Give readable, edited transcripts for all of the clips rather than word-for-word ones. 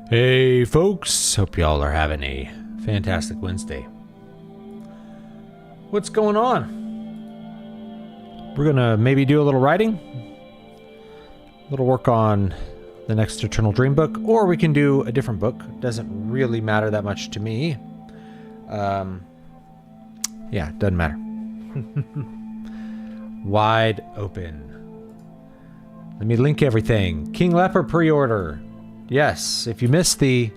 Hey folks, hope y'all are having a fantastic Wednesday. What's going on? We're gonna maybe do a little writing, a little work on the next Eternal Dream book, or we can do a different book. Doesn't really matter that much to me. Yeah, doesn't matter. Wide open. Let me link everything. King Leopard pre-order. Yes, if you missed the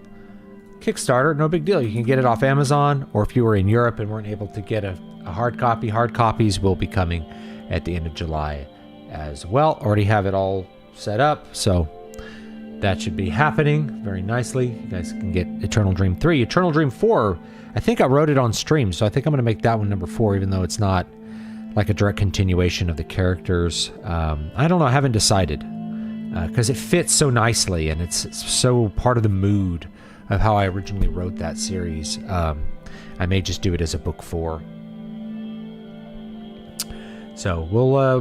Kickstarter, no big deal. You can get it off Amazon, or if you were in Europe and weren't able to get a hard copy, hard copies will be coming at the end of July as well. Already have it all set up, so that should be happening very nicely. You guys can get Eternal Dream 3. Eternal Dream 4, I think I wrote it on stream, so I think I'm going to make that one number 4, even though it's not like a direct continuation of the characters. I don't know, I haven't decided. Because it fits so nicely, and it's so part of the mood of how I originally wrote that series. I may just do it as a book 4. So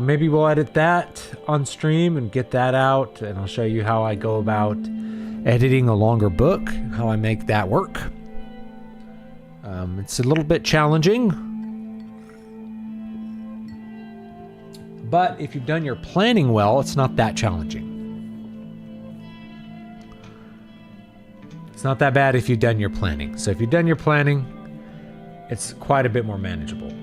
maybe we'll edit that on stream and get that out, and I'll show you how I go about editing a longer book, how I make that work. It's a little bit challenging, but if you've done your planning well, it's not that challenging. It's not that bad if you've done your planning. So if you've done your planning, it's quite a bit more manageable.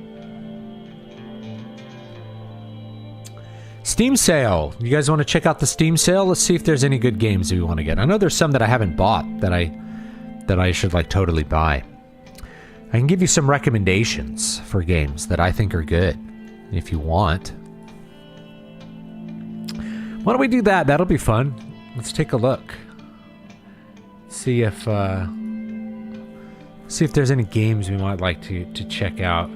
Steam sale. You guys want to check out the Steam sale? Let's see if there's any good games we want to get. I know there's some that I haven't bought that I should like totally buy. I can give you some recommendations for games that I think are good if you want. Why don't we do that? That'll be fun. Let's take a look. See if there's any games we might like to check out.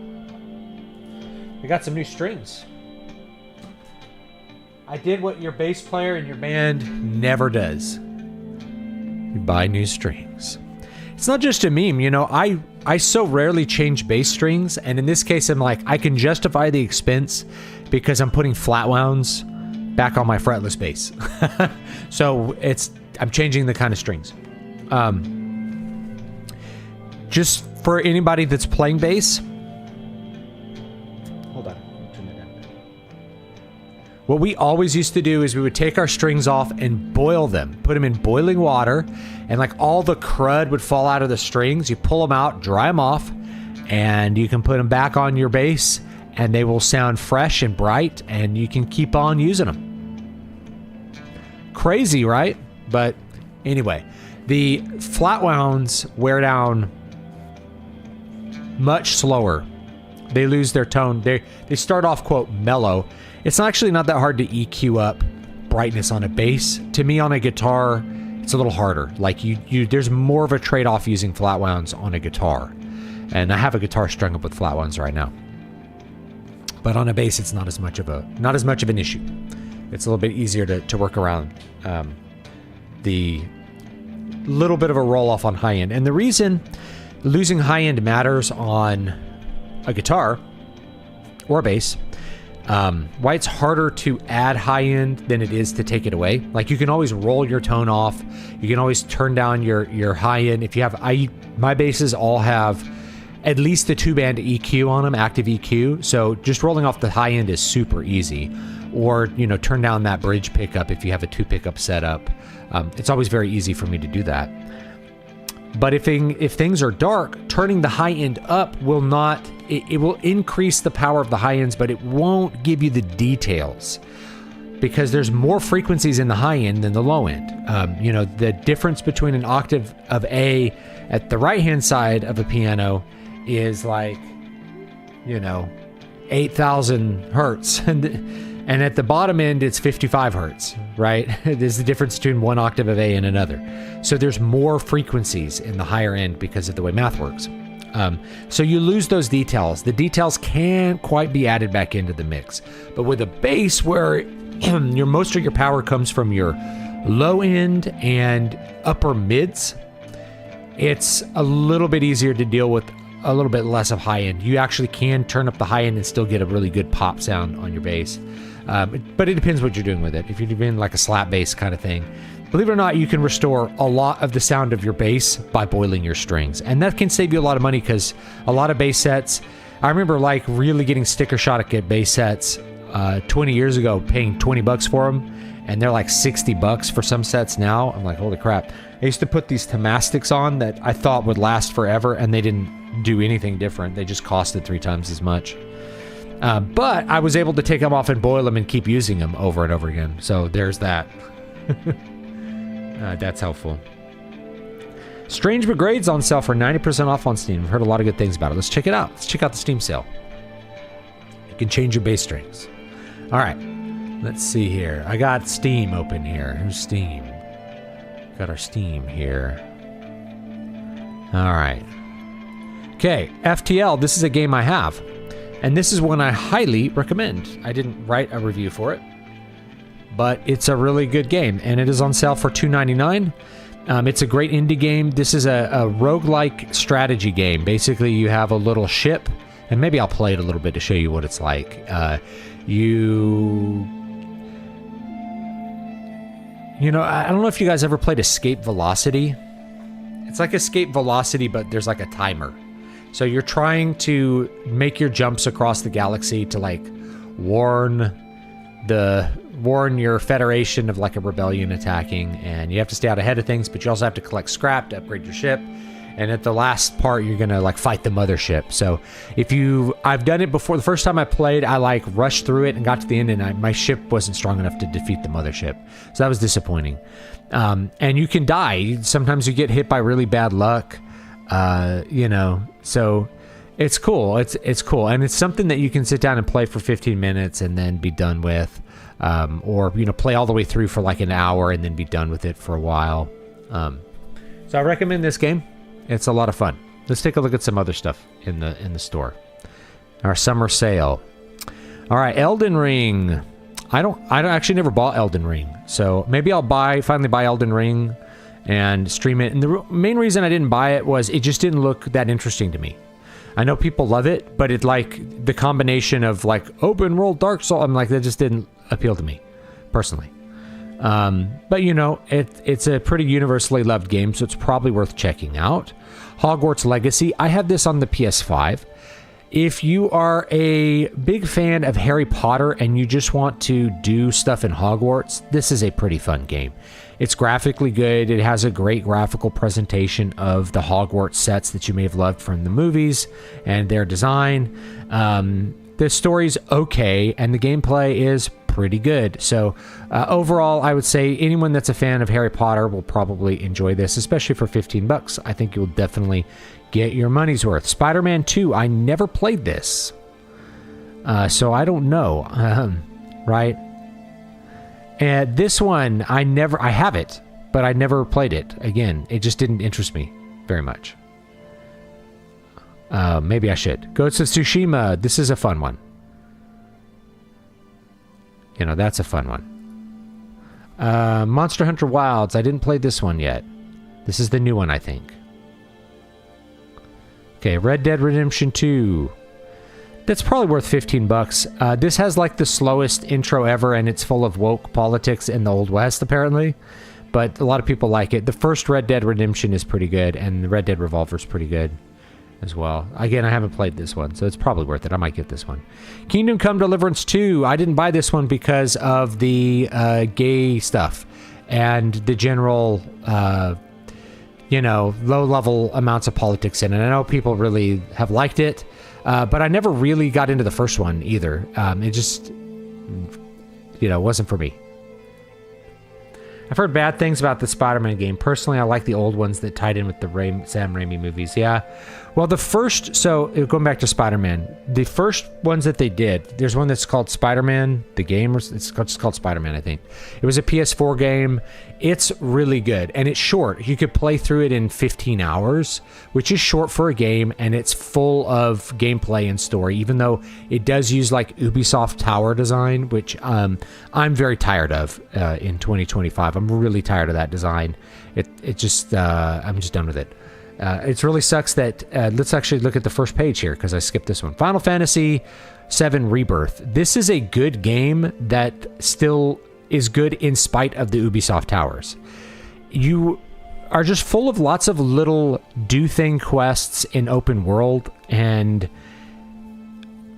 We got some new strings. I did what your bass player in your band never does. You buy new strings. It's not just a meme, you know, I so rarely change bass strings, and in this case I'm like, I can justify the expense because I'm putting flat wounds back on my fretless bass. So I'm changing the kind of strings. Just for anybody that's playing bass, hold on, turn that down. What we always used to do is we would take our strings off and boil them, put them in boiling water, and like all the crud would fall out of the strings. You pull them out, dry them off, and you can put them back on your bass, and they will sound fresh and bright, and you can keep on using them. Crazy, right? But anyway, the flat wounds wear down much slower. They lose their tone. They start off, quote, mellow. It's actually not that hard to EQ up brightness on a bass. To me, on a guitar, it's a little harder. Like there's more of a trade-off using flat wounds on a guitar. And I have a guitar strung up with flat wounds right now. But on a bass, it's not as much of an issue. It's a little bit easier to work around the little bit of a roll off on high end. And the reason losing high end matters on a guitar or a bass, why it's harder to add high end than it is to take it away. Like you can always roll your tone off. You can always turn down your high end. If you have, my basses all have at least a 2-band EQ on them, active EQ. So just rolling off the high end is super easy. Or, you know, turn down that bridge pickup if you have a 2-pickup setup. It's always very easy for me to do that. But if things are dark, turning the high end up will not, it will increase the power of the high ends, but it won't give you the details because there's more frequencies in the high end than the low end. You know, the difference between an octave of A at the right-hand side of a piano is like, you know, 8,000 hertz. And at the bottom end, it's 55 hertz, right? There's the difference between one octave of A and another. So there's more frequencies in the higher end because of the way math works. So you lose those details. The details can't quite be added back into the mix. But with a bass where most of your power comes from your low end and upper mids, it's a little bit easier to deal with, a little bit less of high end. You actually can turn up the high end and still get a really good pop sound on your bass. But it depends what you're doing with it. If you're doing like a slap bass kind of thing, believe it or not, you can restore a lot of the sound of your bass by boiling your strings. And that can save you a lot of money because a lot of bass sets, I remember like really getting sticker shock at bass sets 20 years ago, paying 20 bucks for them. And they're like 60 bucks for some sets now. I'm like, holy crap. I used to put these Tomastics on that I thought would last forever, and they didn't do anything different. They just costed 3 times as much. But I was able to take them off and boil them and keep using them over and over again. So there's that. That's helpful. Strange Brigade's on sale for 90% off on Steam. I've heard a lot of good things about it. Let's check it out. Let's check out the Steam sale. You can change your bass strings. All right. Let's see here. I got Steam open here. Here's Steam. Got our Steam here. All right. Okay, FTL. This is a game I have. And this is one I highly recommend. I didn't write a review for it, but it's a really good game. And it is on sale for $2.99. It's a great indie game. This is a roguelike strategy game. Basically, you have a little ship. And maybe I'll play it a little bit to show you what it's like. You know, I don't know if you guys ever played Escape Velocity. It's like Escape Velocity, but there's like a timer. So you're trying to make your jumps across the galaxy to like warn your Federation of like a rebellion attacking, and you have to stay out ahead of things, but you also have to collect scrap to upgrade your ship. And at the last part, you're gonna like fight the mothership. So I've done it before. The first time I played, I like rushed through it and got to the end, and my ship wasn't strong enough to defeat the mothership. So that was disappointing. And you can die. Sometimes you get hit by really bad luck. You know, so it's cool. It's cool, and it's something that you can sit down and play for 15 minutes and then be done with, or you know, play all the way through for like an hour and then be done with it for a while. So I recommend this game. It's a lot of fun. Let's take a look at some other stuff in the store. Our summer sale. All right, Elden Ring. I don't actually never bought Elden Ring, so maybe I'll finally buy Elden Ring and stream it. And the main reason I didn't buy it was it just didn't look that interesting to me. I know people love it, but it like the combination of like open world Dark Souls, I'm like, that just didn't appeal to me personally. But you know, it's a pretty universally loved game, so it's probably worth checking out. Hogwarts Legacy. I have this on the PS5. If you are a big fan of Harry Potter and you just want to do stuff in Hogwarts, this is a pretty fun game. It's graphically good. It has a great graphical presentation of the Hogwarts sets that you may have loved from the movies and their design. The story's okay, and the gameplay is pretty good. So overall, I would say anyone that's a fan of Harry Potter will probably enjoy this, especially for 15 bucks. I think you'll definitely get your money's worth. Spider-Man 2, I never played this. So I don't know. Right? And this one, I have it, but I never played it. Again, it just didn't interest me very much. Maybe I should. Ghost of Tsushima, this is a fun one. You know, that's a fun one. Monster Hunter Wilds, I didn't play this one yet. This is the new one, I think. Okay, Red Dead Redemption 2. That's probably worth 15 bucks. This has like the slowest intro ever, and it's full of woke politics in the Old West, apparently. But a lot of people like it. The first Red Dead Redemption is pretty good, and the Red Dead Revolver is pretty good as well. Again, I haven't played this one, so it's probably worth it. I might get this one. Kingdom Come Deliverance 2. I didn't buy this one because of the gay stuff and the general, you know, low-level amounts of politics in it. I know people really have liked it, but I never really got into the first one either. It just, you know, wasn't for me. I've heard bad things about the Spider-Man game. Personally, I like the old ones that tied in with the Sam Raimi movies. Yeah. Well, so going back to Spider-Man, the first ones that they did, there's one that's called Spider-Man, the game, it's called Spider-Man, I think. It was a PS4 game. It's really good, and it's short. You could play through it in 15 hours, which is short for a game, and it's full of gameplay and story, even though it does use like Ubisoft tower design, which I'm very tired of in 2025. I'm really tired of that design. It just, I'm just done with it. It really sucks that, let's actually look at the first page here, because I skipped this one. Final Fantasy VII Rebirth. This is a good game that still is good in spite of the Ubisoft towers. you are just full of lots of little do thing quests in open world, and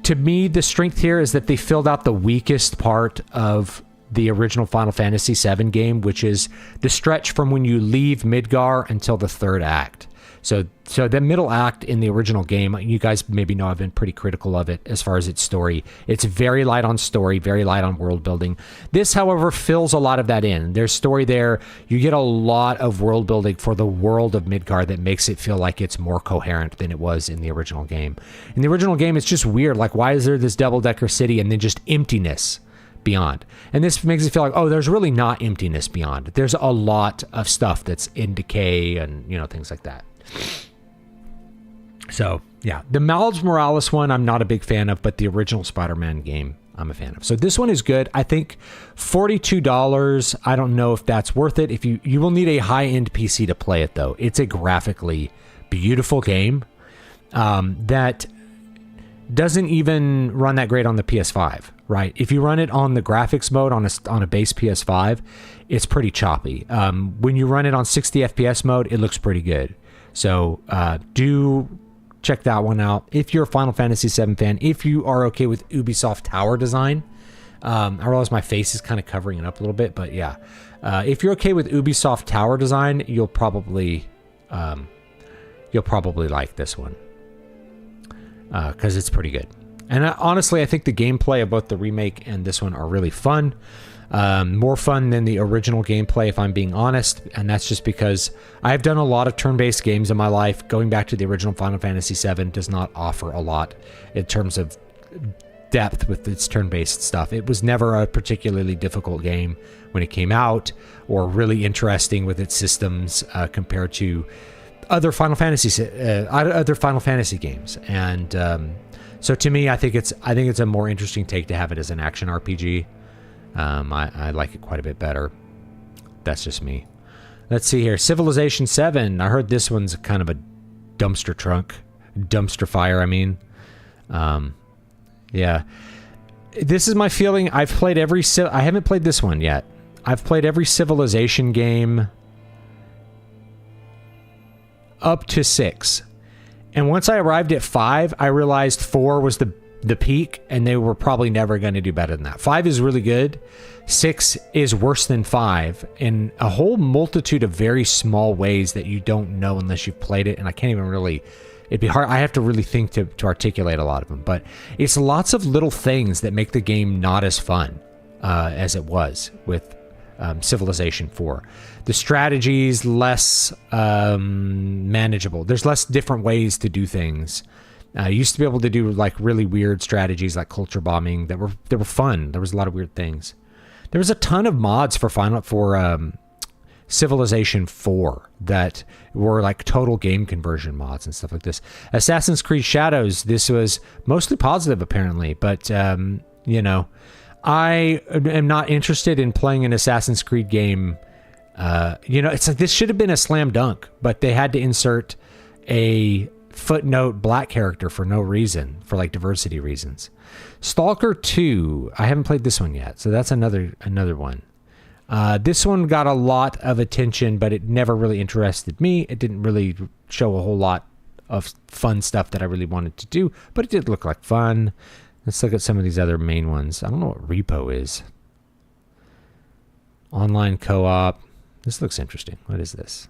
to me the strength here is that they filled out the weakest part of the original Final Fantasy VII game, which is the stretch from when you leave Midgar until the third act. So the middle act in the original game, you guys maybe know I've been pretty critical of it as far as its story. It's very light on story, very light on world building. This, however, fills a lot of that in. There's story there. You get a lot of world building for the world of Midgar that makes it feel like it's more coherent than it was in the original game. In the original game, it's just weird. Like, why is there this double-decker city and then just emptiness beyond? And this makes it feel like, oh, there's really not emptiness beyond. There's a lot of stuff that's in decay and, things like that. So, yeah, the Miles Morales one I'm not a big fan of, but the original Spider-Man game I'm a fan of. So this one is good. I think $42, I don't know if that's worth it. If you will need a high-end PC to play it, though. It's a graphically beautiful game that doesn't even run that great on the PS5, right? If you run it on the graphics mode on a base PS5, it's pretty choppy. When you run it on 60 FPS mode, it looks pretty good. So do check that one out if you're a Final Fantasy VII fan. If you are okay with Ubisoft tower design, I realize my face is kind of covering it up a little bit, but yeah, if you're okay with Ubisoft tower design, you'll probably like this one because it's pretty good. And honestly, I think the gameplay of both the remake and this one are really fun. More fun than the original gameplay, if I'm being honest, and that's just because I've done a lot of turn-based games in my life. Going back to the original Final Fantasy VII does not offer a lot in terms of depth with its turn-based stuff. It was never a particularly difficult game when it came out, or really interesting with its systems compared to other Final Fantasy games. And so to me, I think it's a more interesting take to have it as an action RPG. I like it quite a bit better. That's just me. Let's see here. Civilization 7. I heard this one's kind of a dumpster fire, I mean. Yeah. This is my feeling. I haven't played this one yet. I've played every Civilization game up to 6. And once I arrived at 5, I realized 4 was the peak, and they were probably never going to do better than that. 5 is really good. 6 is worse than 5 in a whole multitude of very small ways that you don't know unless you've played it, and I can't even really... It'd be hard. I have to really think to articulate a lot of them, but it's lots of little things that make the game not as fun as it was with Civilization 4. The strategy's less manageable. There's less different ways to do things. Used to be able to do like really weird strategies like culture bombing that were fun. There was a lot of weird things. There was a ton of mods for Civilization 4 that were like total game conversion mods and stuff like this. Assassin's Creed Shadows, this was mostly positive apparently, but I am not interested in playing an Assassin's Creed game. It's like this should have been a slam dunk, but they had to insert a footnote black character for no reason, for like diversity reasons. Stalker 2, I haven't played this one yet, so that's another one. This one got a lot of attention, but it never really interested me. It didn't really show a whole lot of fun stuff that I really wanted to do, but it did look like fun. Let's look at some of these other main ones. I don't know what Repo is. Online co-op. This looks interesting. What is this?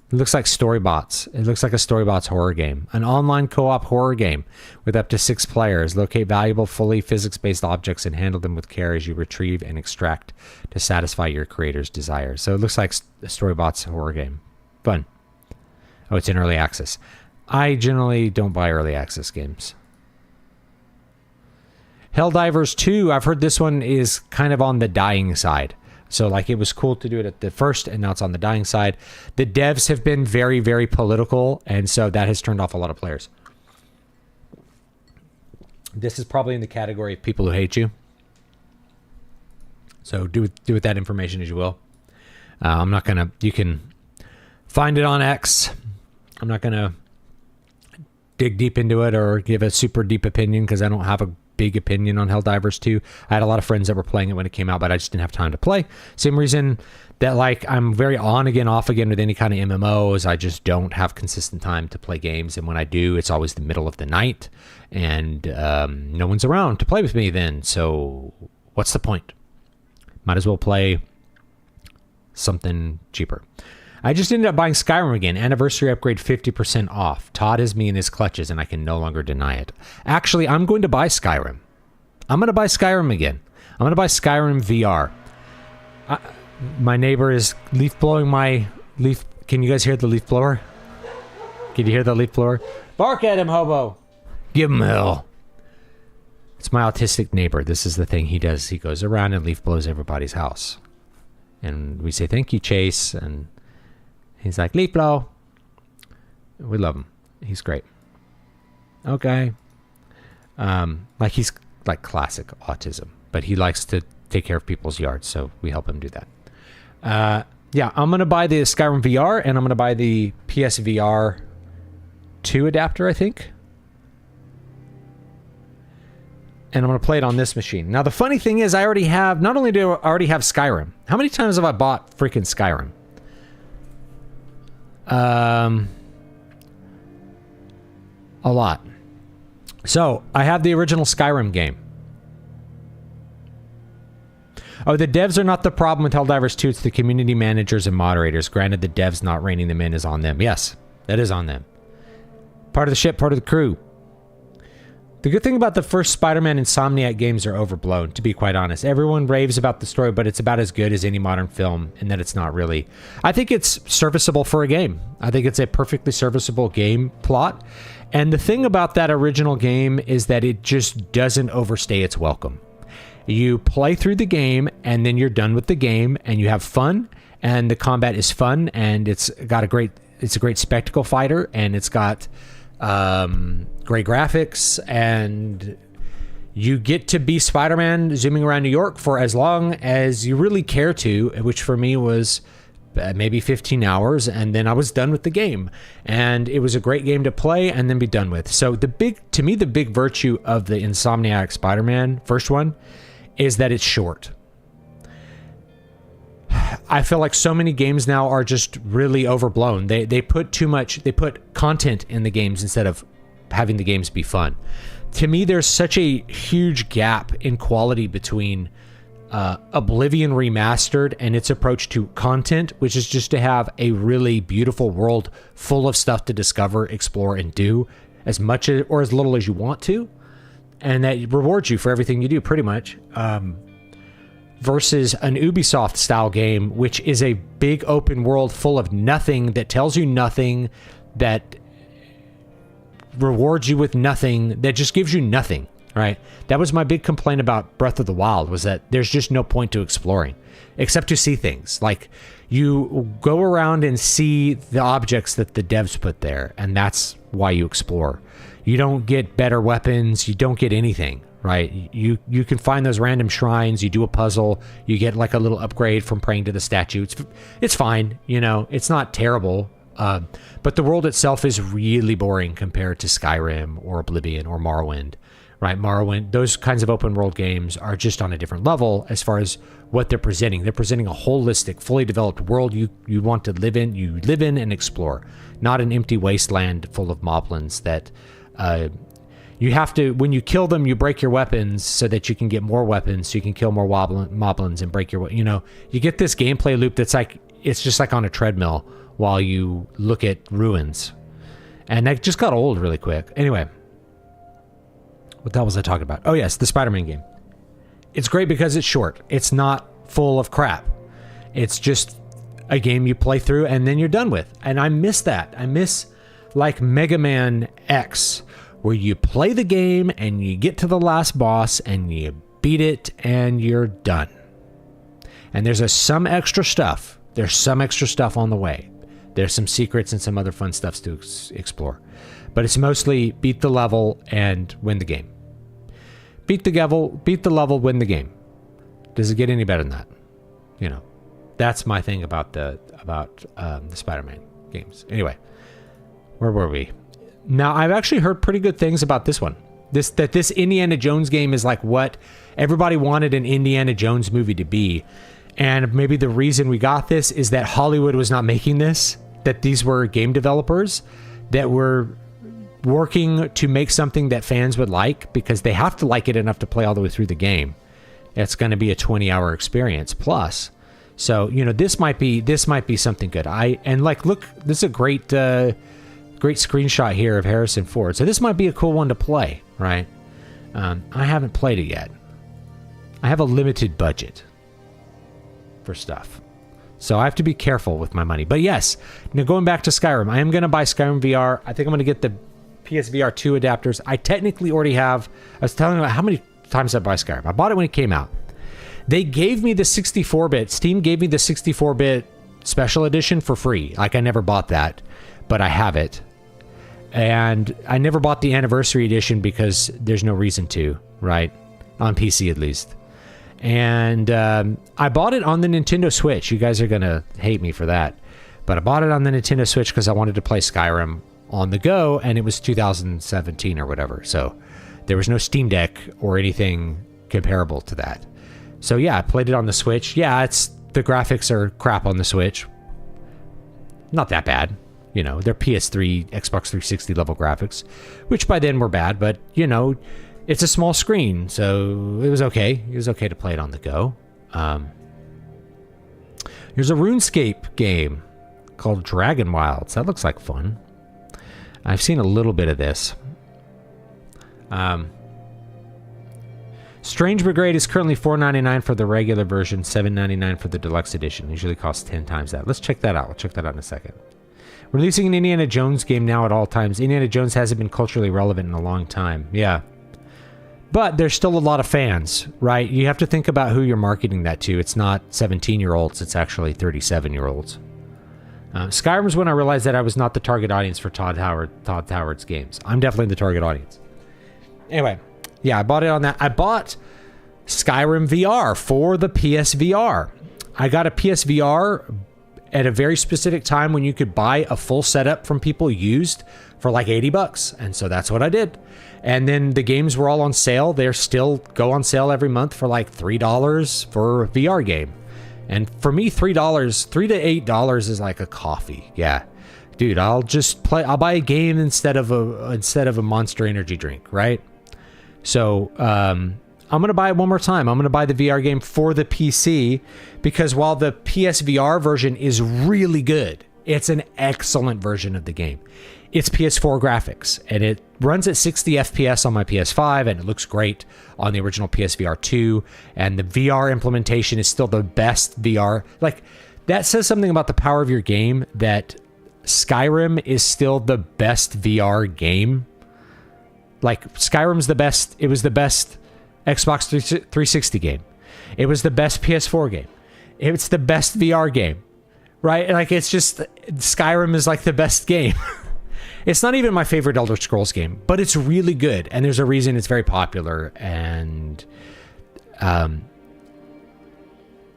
It looks like Storybots. It looks like a Storybots horror game. An online co-op horror game with up to 6 players. Locate valuable, fully physics-based objects and handle them with care as you retrieve and extract to satisfy your creator's desires. So it looks like a Storybots horror game. Fun. Oh, it's in early access. I generally don't buy early access games. Helldivers 2. I've heard this one is kind of on the dying side. So like it was cool to do it at the first, and now it's on the dying side. The devs have been very, very political, and so that has turned off a lot of players. This is probably in the category of people who hate you. So do with that information as you will. I'm not gonna. You can find it on X. I'm not gonna dig deep into it or give a super deep opinion because I don't have a big opinion on Helldivers 2. I had a lot of friends that were playing it when it came out, but I just didn't have time to play. Same reason that like I'm very on again, off again with any kind of MMOs. I just don't have consistent time to play games, and when I do, it's always the middle of the night, and no one's around to play with me then. So what's the point? Might as well play something cheaper. I just ended up buying Skyrim again. Anniversary upgrade 50% off. Todd has me in his clutches, and I can no longer deny it. Actually, I'm going to buy Skyrim. I'm going to buy Skyrim again. I'm going to buy Skyrim VR. My neighbor is leaf blowing my leaf. Can you guys hear the leaf blower? Can you hear the leaf blower? Bark at him, hobo. Give him hell. It's my autistic neighbor. This is the thing he does. He goes around and leaf blows everybody's house. And we say, thank you, Chase. And he's like, leaf blow. We love him. He's great. Okay. Like he's like classic autism, but he likes to take care of people's yards, so we help him do that. Yeah, I'm going to buy the Skyrim VR, and I'm going to buy the PSVR 2 adapter, I think. And I'm going to play it on this machine. Now, the funny thing is, I already have, not only do I already have Skyrim, how many times have I bought freaking Skyrim? A lot. So, I have the original Skyrim game. Oh, the devs are not the problem with Helldivers 2. It's the community managers and moderators. Granted, the devs not reining them in is on them. Yes, that is on them. Part of the ship, part of the crew. The good thing about the first Spider-Man Insomniac games are overblown, to be quite honest. Everyone raves about the story, but it's about as good as any modern film, in that it's not really. I think it's serviceable for a game. I think it's a perfectly serviceable game plot. And the thing about that original game is that it just doesn't overstay its welcome. You play through the game, and then you're done with the game, and you have fun, and the combat is fun, and it's a great spectacle fighter, and it's got great graphics, and you get to be Spider-Man zooming around New York for as long as you really care to, which for me was maybe 15 hours, and then I was done with the game. And it was a great game to play and then be done with. So the big virtue of the Insomniac Spider-Man, first one, is that it's short. I feel like so many games now are just really overblown. They put too much, they put content in the games instead of having the games be fun. To me, there's such a huge gap in quality between Oblivion Remastered and its approach to content, which is just to have a really beautiful world full of stuff to discover, explore, and do as much or as little as you want to, and that rewards you for everything you do, pretty much. Versus an Ubisoft style game, which is a big open world full of nothing, that tells you nothing, that rewards you with nothing, that just gives you nothing, right? That was my big complaint about Breath of the Wild, was that there's just no point to exploring except to see things. Like, you go around and see the objects that the devs put there, and that's why you explore. You don't get better weapons, you don't get anything. Right, you can find those random shrines. You do a puzzle. You get like a little upgrade from praying to the statue. It's fine, you know. It's not terrible, but the world itself is really boring compared to Skyrim or Oblivion or Morrowind. Right, Morrowind. Those kinds of open world games are just on a different level as far as what they're presenting. They're presenting a holistic, fully developed world you want to live in. You live in and explore, not an empty wasteland full of moblins that. You have to, when you kill them, you break your weapons so that you can get more weapons, so you can kill more moblins and break your, you know, you get this gameplay loop that's like, it's just like on a treadmill while you look at ruins. And that just got old really quick. Anyway, what the hell was I talking about? Oh yes, the Spider-Man game. It's great because it's short. It's not full of crap. It's just a game you play through and then you're done with. And I miss that. I miss like Mega Man X, where you play the game and you get to the last boss and you beat it and you're done. And there's some extra stuff. There's some extra stuff on the way. There's some secrets and some other fun stuff to explore. But it's mostly beat the level and win the game. Beat the level, win the game. Does it get any better than that? You know, that's my thing about the Spider-Man games. Anyway, where were we? Now, I've actually heard pretty good things about this one. This Indiana Jones game is like what everybody wanted an Indiana Jones movie to be. And maybe the reason we got this is that Hollywood was not making this, that these were game developers that were working to make something that fans would like, because they have to like it enough to play all the way through the game. It's going to be a 20-hour experience plus. So, you know, this might be something good. Look, this is a great screenshot here of Harrison Ford. So this might be a cool one to play, right? I haven't played it yet. I have a limited budget for stuff, so I have to be careful with my money. But yes, now going back to Skyrim, I am going to buy Skyrim VR. I think I'm going to get the PSVR 2 adapters. I technically already have. I was telling you about how many times I buy Skyrim. I bought it when it came out. They gave me the 64-bit. Steam gave me the 64-bit special edition for free. Like, I never bought that, but I have it. And I never bought the anniversary edition because there's no reason to, right? On PC at least. And I bought it on the Nintendo Switch. You guys are going to hate me for that. But I bought it on the Nintendo Switch because I wanted to play Skyrim on the go, and it was 2017 or whatever. So there was no Steam Deck or anything comparable to that. So yeah, I played it on the Switch. Yeah, the graphics are crap on the Switch. Not that bad. You know, they're PS3, Xbox 360 level graphics, which by then were bad, but, you know, it's a small screen, so it was okay. It was okay to play it on the go. There's a RuneScape game called Dragon Wilds. That looks like fun. I've seen a little bit of this. Strange Brigade is currently $4.99 for the regular version, $7.99 for the deluxe edition. It usually costs 10 times that. Let's check that out. We'll check that out in a second. Releasing an Indiana Jones game now at all times. Indiana Jones hasn't been culturally relevant in a long time. Yeah. But there's still a lot of fans, right? You have to think about who you're marketing that to. It's not 17-year-olds. It's actually 37-year-olds. Skyrim's when I realized that I was not the target audience for Todd Howard's games. I'm definitely the target audience. Anyway, yeah, I bought it on that. I bought Skyrim VR for the PSVR. I got a PSVR at a very specific time when you could buy a full setup from people used for like $80. And so that's what I did. And then the games were all on sale. They're still go on sale every month for like $3 for a VR game. And for me, $3 to $8 is like a coffee. Yeah. Dude, I'll buy a game instead of a Monster Energy drink, right? So, I'm going to buy it one more time. I'm going to buy the VR game for the PC because while the PSVR version is really good, it's an excellent version of the game. It's PS4 graphics, and it runs at 60 FPS on my PS5, and it looks great on the original PSVR 2, and the VR implementation is still the best VR. Like, that says something about the power of your game, that Skyrim is still the best VR game. Like, Skyrim's the best. It was the best Xbox 360 game. It was the best PS4 game. It's the best VR game, right? Like, it's just, Skyrim is like the best game. It's not even my favorite Elder Scrolls game, but it's really good, and there's a reason it's very popular, and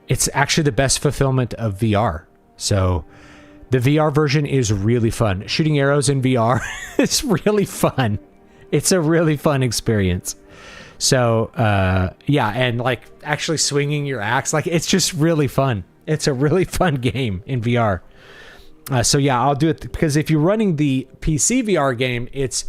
it's actually the best fulfillment of VR. So the VR version is really fun. Shooting arrows in VR is really fun. It's a really fun experience. So, yeah, and like actually swinging your axe, like it's just really fun. It's a really fun game in VR. So yeah, I'll do it because if you're running the PC VR game, it's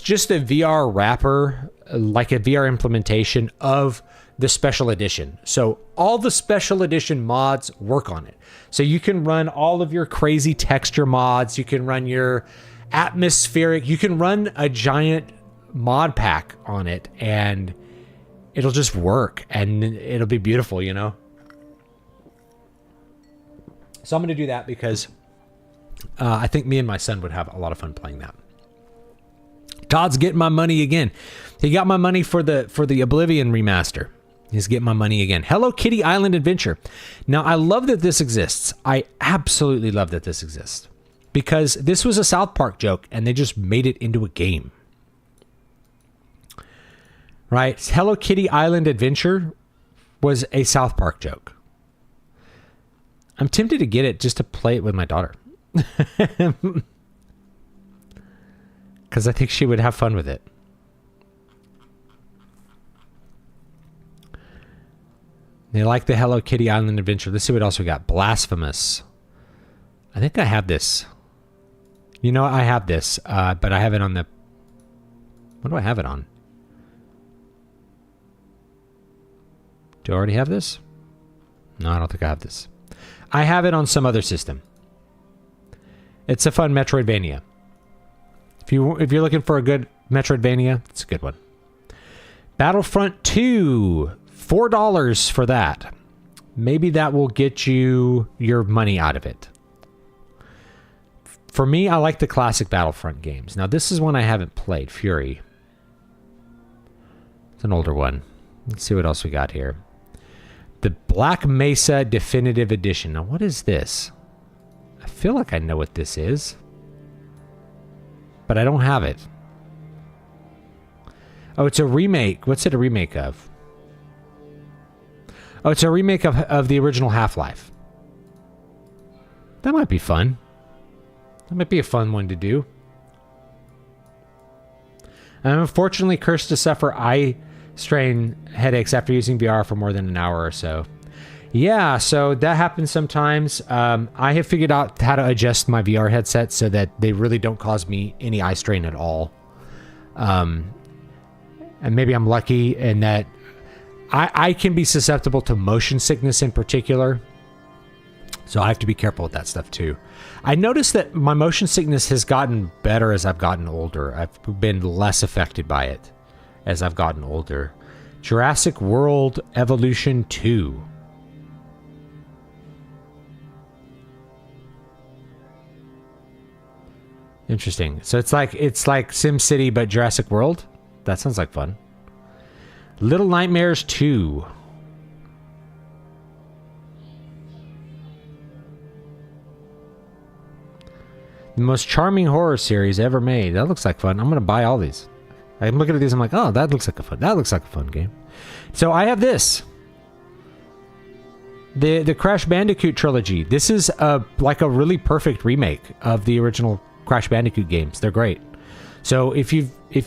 just a VR wrapper, like a VR implementation of the special edition. So all the special edition mods work on it. So you can run all of your crazy texture mods. You can run your atmospheric. You can run a giant mod pack on it, and it'll just work, and it'll be beautiful, you know? So I'm going to do that because I think me and my son would have a lot of fun playing that. Todd's getting my money again. He got my money for the Oblivion remaster. He's getting my money again. Hello Kitty Island Adventure. Now, I love that this exists. I absolutely love that this exists. Because this was a South Park joke, and they just made it into a game. Right? Hello Kitty Island Adventure was a South Park joke. I'm tempted to get it just to play it with my daughter. Because I think she would have fun with it. They like the Hello Kitty Island Adventure. Let's see what else we got. Blasphemous. I think I have this. You know, I have this, but I have it on the... What do I have it on? Do I already have this? No, I don't think I have this. I have it on some other system. It's a fun Metroidvania. If you're looking for a good Metroidvania, it's a good one. Battlefront 2, $4 for that. Maybe that will get you your money out of it. For me, I like the classic Battlefront games. Now, this is one I haven't played, Fury. It's an older one. Let's see what else we got here. The Black Mesa Definitive Edition. Now, what is this? I feel like I know what this is, but I don't have it. Oh, it's a remake. What's it a remake of? Oh, it's a remake of the original Half-Life. That might be fun. That might be a fun one to do. I'm unfortunately cursed to suffer eye strain headaches after using VR for more than an hour or so. Yeah, so that happens sometimes. I have figured out how to adjust my VR headset so that they really don't cause me any eye strain at all. And maybe I'm lucky in that I can be susceptible to motion sickness in particular. So I have to be careful with that stuff too. I noticed that my motion sickness has gotten better as I've gotten older. I've been less affected by it as I've gotten older. Jurassic World Evolution 2. Interesting. So it's like SimCity but Jurassic World? That sounds like fun. Little Nightmares 2. The most charming horror series ever made. That looks like fun. I'm going to buy all these. I'm looking at these. I'm like, oh, that looks like a fun game. So I have this. The Crash Bandicoot trilogy. This is like a really perfect remake of the original Crash Bandicoot games. They're great. So if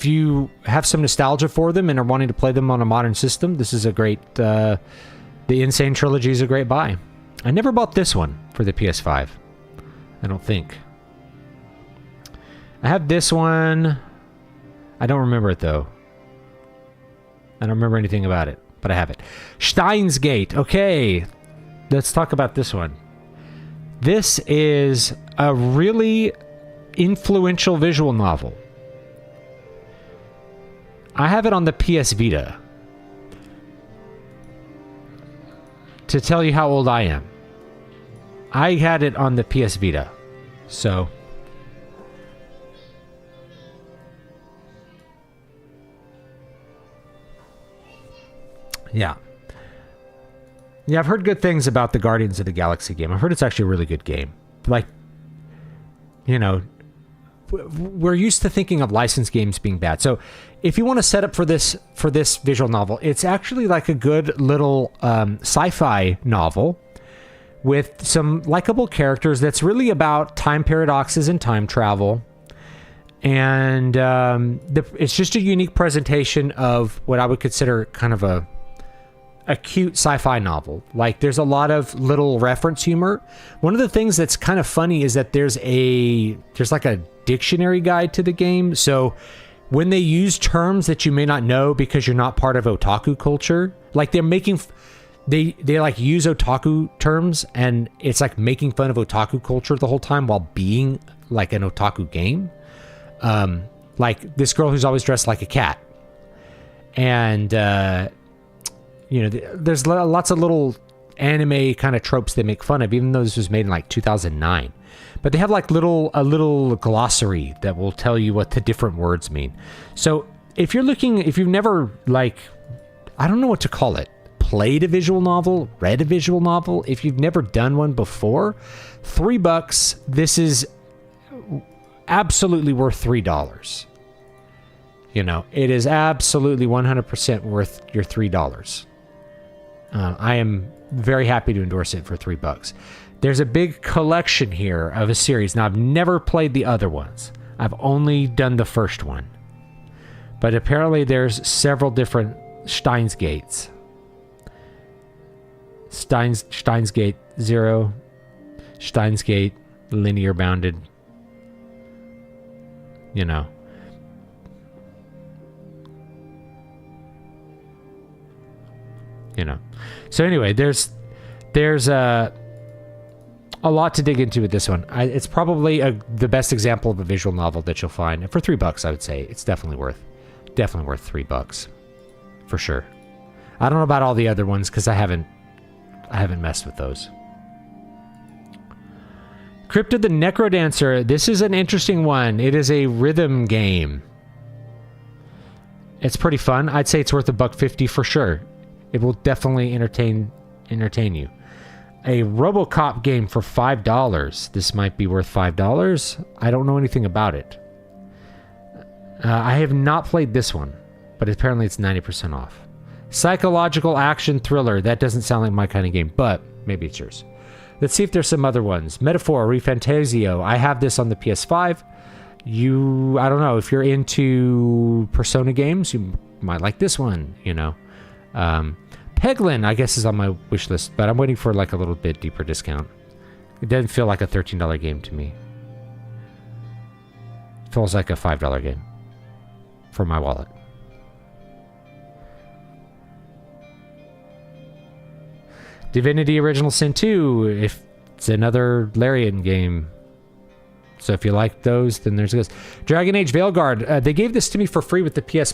you have some nostalgia for them and are wanting to play them on a modern system, this is a great... the Insane trilogy is a great buy. I never bought this one for the PS5. I don't think. I have this one. I don't remember it, though. I don't remember anything about it, but I have it. Steins Gate. Okay, let's talk about this one. This is a really influential visual novel. I have it on the PS Vita. To tell you how old I am. I had it on the PS Vita. So... Yeah. Yeah, I've heard good things about the Guardians of the Galaxy game. I've heard it's actually a really good game. Like, you know, we're used to thinking of licensed games being bad. So if you want to set up for this visual novel, it's actually like a good little sci-fi novel with some likable characters that's really about time paradoxes and time travel. And it's just a unique presentation of what I would consider kind of a cute sci-fi novel. Like, there's a lot of little reference humor. One of the things that's kind of funny is that there's like a dictionary guide to the game. So when they use terms that you may not know because you're not part of otaku culture, like they like use otaku terms, and it's like making fun of otaku culture the whole time while being like an otaku game. Like this girl who's always dressed like a cat. And, you know, there's lots of little anime kind of tropes they make fun of, even though this was made in like 2009. But they have like a little glossary that will tell you what the different words mean. So if you've never, like, I don't know what to call it, played a visual novel, read a visual novel, if you've never done one before, $3, this is absolutely worth $3. You know, it is absolutely 100% worth your $3. I am very happy to endorse it for $3. There's a big collection here of a series. Now, I've never played the other ones. I've only done the first one. But apparently there's several different Steins Gates. Steins Gate 0. Steins Gate, linear bounded. You know. So anyway, there's a lot to dig into with this one. It's probably the best example of a visual novel that you'll find. And for $3, I would say it's definitely worth $3 for sure. I don't know about all the other ones because I haven't messed with those. Crypt of the Necrodancer. This is an interesting one. It is a rhythm game. It's pretty fun. I'd say it's worth $1.50 for sure. It will definitely entertain you. A RoboCop game for $5. This might be worth $5. I don't know anything about it. I have not played this one, but apparently it's 90% off. Psychological action thriller. That doesn't sound like my kind of game, but maybe it's yours. Let's see if there's some other ones. Metaphor, ReFantazio. I have this on the PS5. I don't know, if you're into Persona games, you might like this one, Peglin, I guess, is on my wish list, but I'm waiting for like a little bit deeper discount. It doesn't feel like a $13 game to me. It feels like a $5 game for my wallet. Divinity Original Sin 2, if it's another Larian game. So if you like those, then there's this. Dragon Age Veilguard. They gave this to me for free with the PS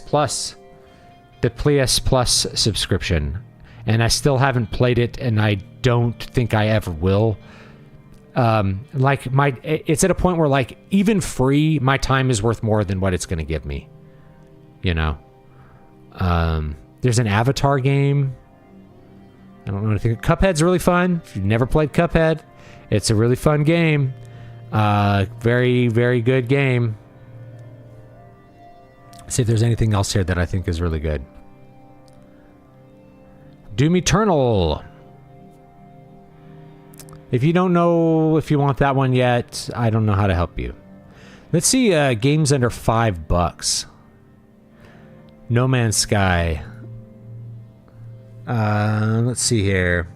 Plus subscription. And I still haven't played it, and I don't think I ever will. It's at a point where, like, even free, my time is worth more than what it's going to give me. There's an Avatar game. I don't know anything. Cuphead's really fun. If you've never played Cuphead, it's a really fun game. Very, very good game. See if there's anything else here that I think is really good. Doom Eternal. If you don't know if you want that one yet, I don't know how to help you. Let's see games under $5. No Man's Sky. Let's see here.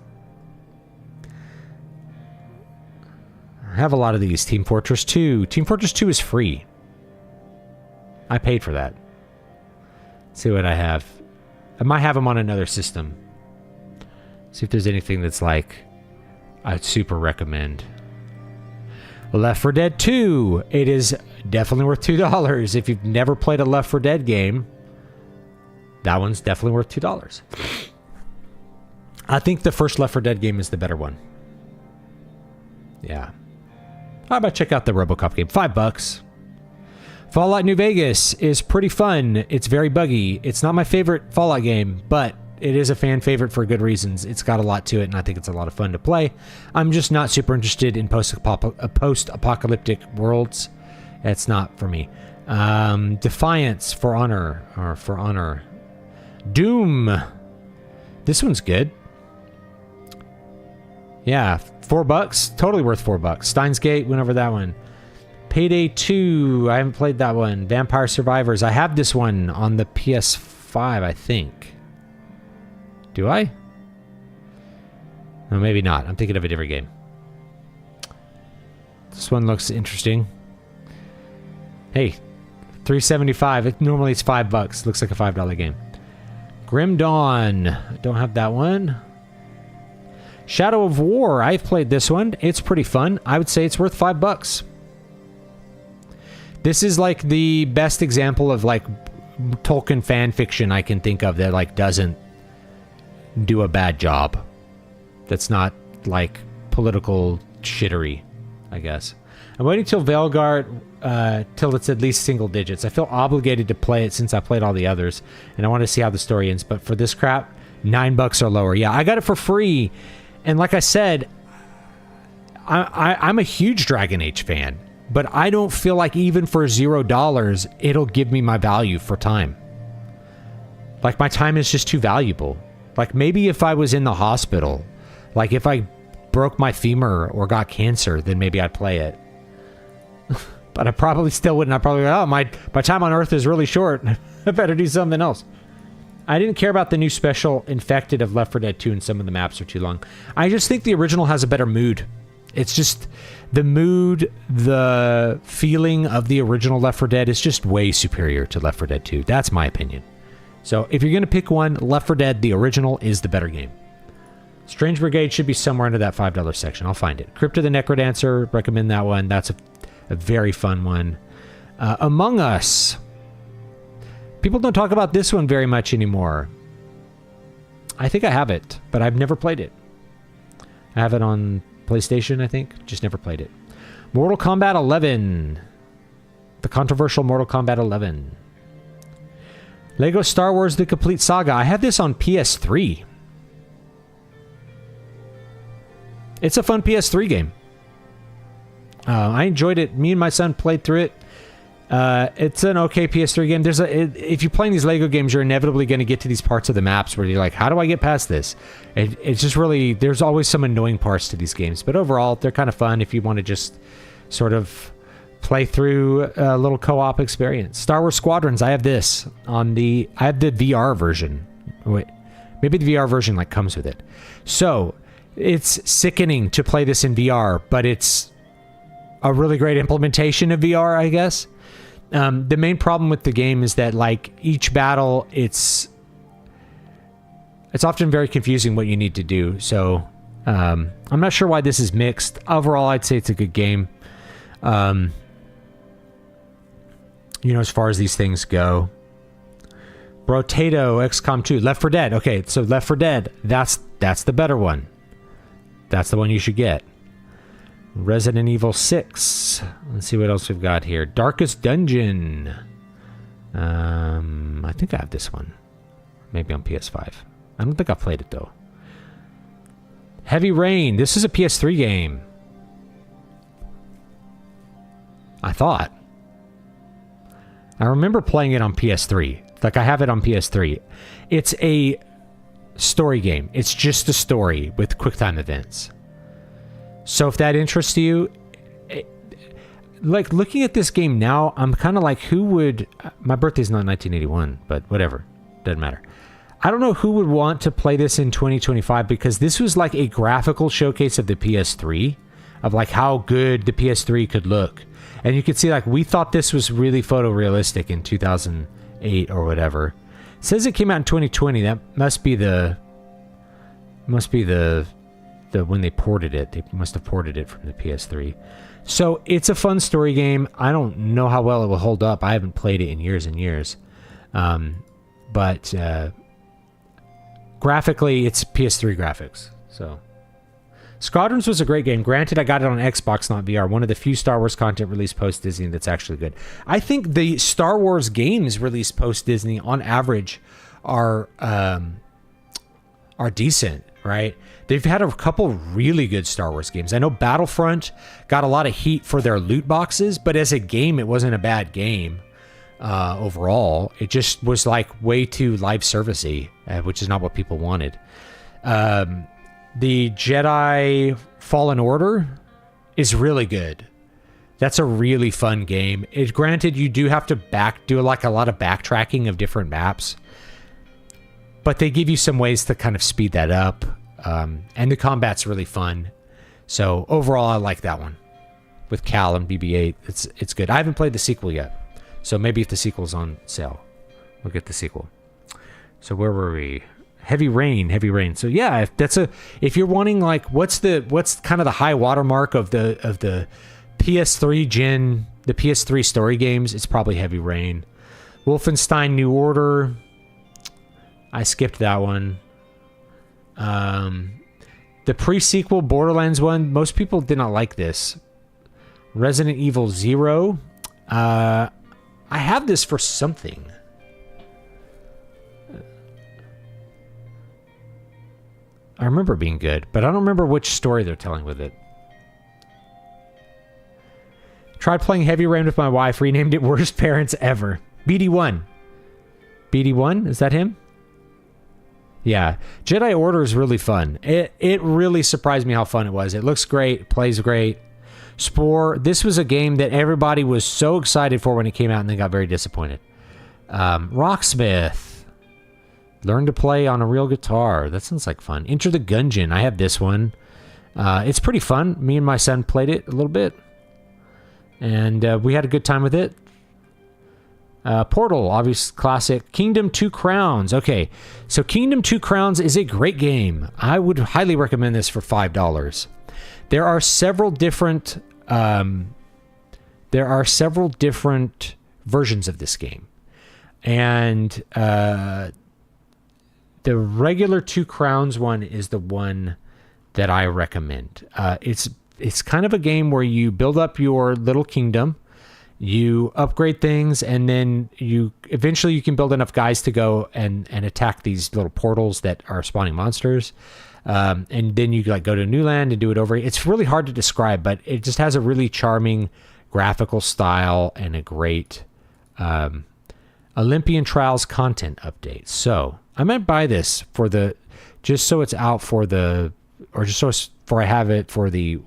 I have a lot of these. Team Fortress 2. Team Fortress 2 is free. I paid for that. Let's see what I have. I might have them on another system. See if there's anything that's like I'd super recommend. Left 4 Dead 2. It is definitely worth $2. If you've never played a Left 4 Dead game, that one's definitely worth $2. I think the first Left 4 Dead game is the better one. Yeah. How about check out the RoboCop game? $5. Fallout New Vegas is pretty fun. It's very buggy. It's not my favorite Fallout game, but it is a fan favorite for good reasons. It's got a lot to it, and I think it's a lot of fun to play. I'm just not super interested in post-apocalyptic worlds. It's not for me. Defiance, For Honor. Doom. This one's good. Yeah, $4. Totally worth $4. Steins Gate, went over that one. Payday 2. I haven't played that one. Vampire Survivors. I have this one on the PS5, I think. Do I? No, maybe not. I'm thinking of a different game. This one looks interesting. Hey, $3.75. Normally it's $5. Looks like a $5 game. Grim Dawn. Don't have that one. Shadow of War. I've played this one. It's pretty fun. I would say it's worth $5. This is like the best example of like Tolkien fan fiction I can think of that like doesn't do a bad job. That's not like political shittery, I guess. I'm waiting till Veilguard till it's at least single digits. I feel obligated to play it since I played all the others, and I want to see how the story ends. But for this crap, $9 or lower. Yeah, I got it for free, and like I said, I'm a huge Dragon Age fan, but I don't feel like even for $0, it'll give me my value for time. Like my time is just too valuable. Like maybe if I was in the hospital, like if I broke my femur or got cancer, then maybe I'd play it. But I probably still wouldn't. I'd probably go, oh, my time on Earth is really short. I better do something else. I didn't care about the new special Infected of Left 4 Dead 2, and some of the maps are too long. I just think the original has a better mood. It's just the mood, the feeling of the original Left 4 Dead is just way superior to Left 4 Dead 2. That's my opinion. So if you're going to pick one, Left 4 Dead, the original, is the better game. Strange Brigade should be somewhere under that $5 section. I'll find it. Crypto the Necrodancer, recommend that one. That's a very fun one. Among Us. People don't talk about this one very much anymore. I think I have it, but I've never played it. I have it on PlayStation, I think. Just never played it. Mortal Kombat 11. The controversial Mortal Kombat 11. Lego Star Wars The Complete Saga. I have this on PS3. It's a fun PS3 game. I enjoyed it. Me and my son played through it. It's an okay PS3 game. If you're playing these Lego games, you're inevitably going to get to these parts of the maps where you're like, how do I get past this? It's just really, there's always some annoying parts to these games. But overall, they're kind of fun if you want to just sort of play through a little co-op experience. Star Wars Squadrons, I have this on I have the VR version. Wait, maybe the VR version like comes with it. So it's sickening to play this in VR, but it's a really great implementation of VR, I guess. The main problem with the game is that like each battle, it's often very confusing what you need to do. So I'm not sure why this is mixed. Overall, I'd say it's a good game. As far as these things go. Brotato, XCOM 2, Left 4 Dead. Okay, so Left 4 Dead, that's the better one. That's the one you should get. Resident Evil 6. Let's see what else we've got here. Darkest Dungeon. I think I have this one. Maybe on PS5. I don't think I've played it, though. Heavy Rain. This is a PS3 game. I thought. I remember playing it on PS3. Like, I have it on PS3. It's a story game. It's just a story with QuickTime events. So if that interests you, like looking at this game now, I'm kind of like, who would... My birthday's not 1981, but whatever. Doesn't matter. I don't know who would want to play this in 2025 because this was like a graphical showcase of the PS3, of like how good the PS3 could look. And you could see like we thought this was really photorealistic in 2008 or whatever. It says it came out in 2020. That must be the when they ported it. They must have ported it from the PS3. So it's a fun story game. I don't know how well it will hold up. I haven't played it in years and years. But graphically, it's PS3 graphics. So Squadrons was a great game. Granted, I got it on Xbox, not VR. One of the few Star Wars content released post-Disney that's actually good. I think the Star Wars games released post-Disney, on average, are decent, right? They've had a couple really good Star Wars games. I know Battlefront got a lot of heat for their loot boxes, but as a game, it wasn't a bad game overall. It just was like way too live servicey, which is not what people wanted. The Jedi Fallen Order is really good. That's a really fun game. Granted, you do have to do like a lot of backtracking of different maps, but they give you some ways to kind of speed that up. And the combat's really fun. So overall, I like that one with Cal and BB-8. It's good. I haven't played the sequel yet, so maybe if the sequel's on sale, we'll get the sequel. So where were we? Heavy Rain. So yeah, if you're wanting like what's kind of the high watermark of the PS3 gen, the PS3 story games, it's probably Heavy Rain. Wolfenstein New Order. I skipped that one. The pre-sequel Borderlands one, most people did not like this. Resident Evil 0. I have this for something. I remember it being good, but I don't remember which story they're telling with it. Tried playing Heavy Rain with my wife, renamed it Worst Parents Ever. BD1. BD1? Is that him? Yeah. Jedi Order is really fun. It really surprised me how fun it was. It looks great, plays great. Spore, this was a game that everybody was so excited for when it came out and they got very disappointed. Rocksmith. Learn to play on a real guitar. That sounds like fun. Enter the Gungeon. I have this one. It's pretty fun. Me and my son played it a little bit. And we had a good time with it. Portal, obvious classic. Kingdom Two Crowns. Okay, so Kingdom Two Crowns is a great game. I would highly recommend this for $5. There are several different versions of this game, and the regular Two Crowns one is the one that I recommend. It's kind of a game where you build up your little kingdom. You upgrade things, and then eventually you can build enough guys to go and attack these little portals that are spawning monsters. And then you go to a new land and do it over. It's really hard to describe, but it just has a really charming graphical style and a great Olympian Trials content update. So I might buy this just so it's out for I have it for the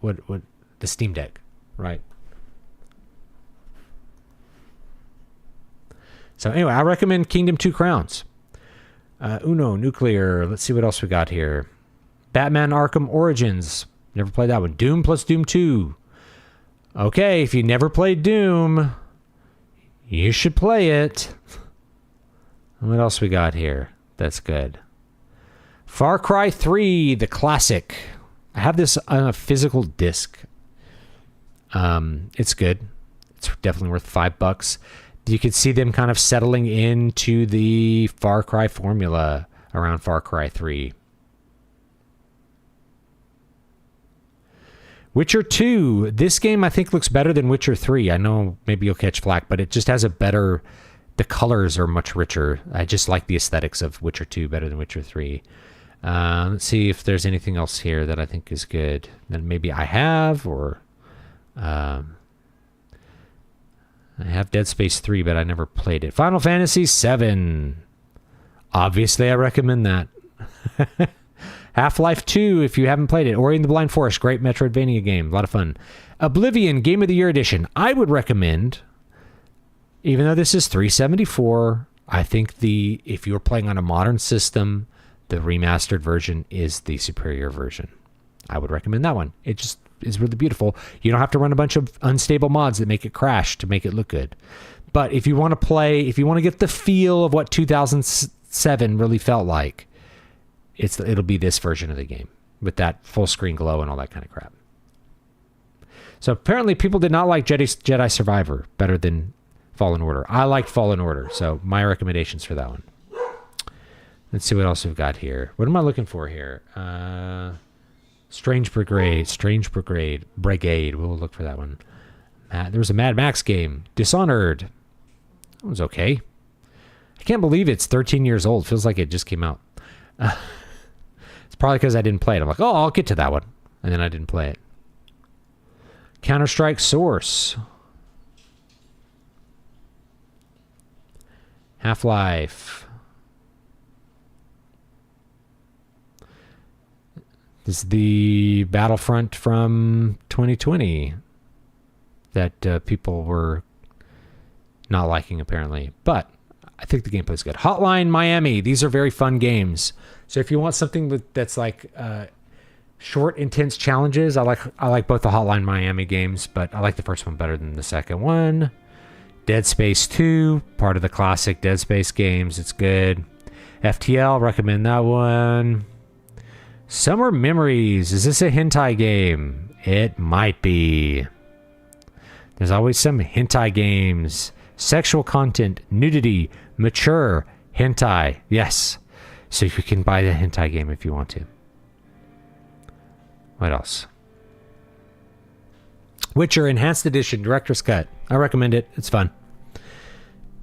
Steam Deck, right? So anyway, I recommend Kingdom Two Crowns. Uno, Nuclear. Let's see what else we got here. Batman Arkham Origins. Never played that one. Doom plus Doom 2. Okay, if you never played Doom, you should play it. What else we got here? That's good. Far Cry 3, the classic. I have this on a physical disc. It's good. It's definitely worth $5. You could see them kind of settling into the Far Cry formula around Far Cry 3. Witcher 2. This game I think looks better than Witcher 3. I know maybe you'll catch flack, but it just has the colors are much richer. I just like the aesthetics of Witcher 2 better than Witcher 3. Let's see if there's anything else here that I think is good that maybe I have, or I have Dead Space 3, but I never played it. Final Fantasy 7. Obviously, I recommend that. Half-Life 2, if you haven't played it. Ori and the Blind Forest, great Metroidvania game. A lot of fun. Oblivion, Game of the Year Edition. I would recommend, even though this is $374, I think if you're playing on a modern system, the remastered version is the superior version. I would recommend that one. It just is really beautiful. You don't have to run a bunch of unstable mods that make it crash to make it look good. But if you want to get the feel of what 2007 really felt like, it'll be this version of the game with that full screen glow and all that kind of crap. So apparently people did not like Jedi Survivor better than Fallen Order. I liked Fallen Order, so my recommendations for that one. Let's see what else we've got here. What am I looking for here? Strange Brigade. We'll look for that one. There was a Mad Max game. Dishonored. That was okay. I can't believe it's 13 years old. Feels like it just came out. It's probably because I didn't play it. I'm like, oh, I'll get to that one. And then I didn't play it. Counter-Strike Source. Half-Life. This is the Battlefront from 2020 that people were not liking, apparently. But I think the gameplay's good. Hotline Miami. These are very fun games. So if you want something that's like short, intense challenges, I like both the Hotline Miami games, but I like the first one better than the second one. Dead Space 2, part of the classic Dead Space games. It's good. FTL, recommend that one. Summer Memories. Is this a hentai game? It might be. There's always some hentai games. Sexual content, nudity, mature, hentai. Yes. So you can buy the hentai game if you want to. What else? Witcher Enhanced Edition, Director's Cut. I recommend it. It's fun.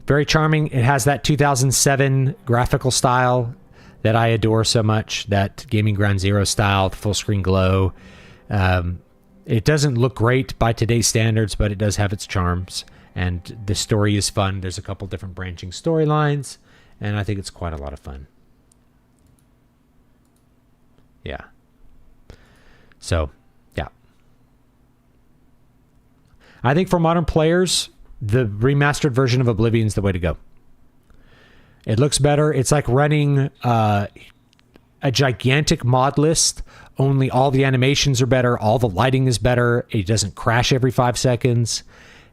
Very charming. It has that 2007 graphical style that I adore so much, that Gaming Ground Zero style, the full screen glow. It doesn't look great by today's standards, but it does have its charms. And the story is fun. There's a couple different branching storylines, and I think it's quite a lot of fun. Yeah. So, yeah. I think for modern players, the remastered version of Oblivion is the way to go. It looks better. It's like running a gigantic mod list, only all the animations are better, all the lighting is better, it doesn't crash every 5 seconds.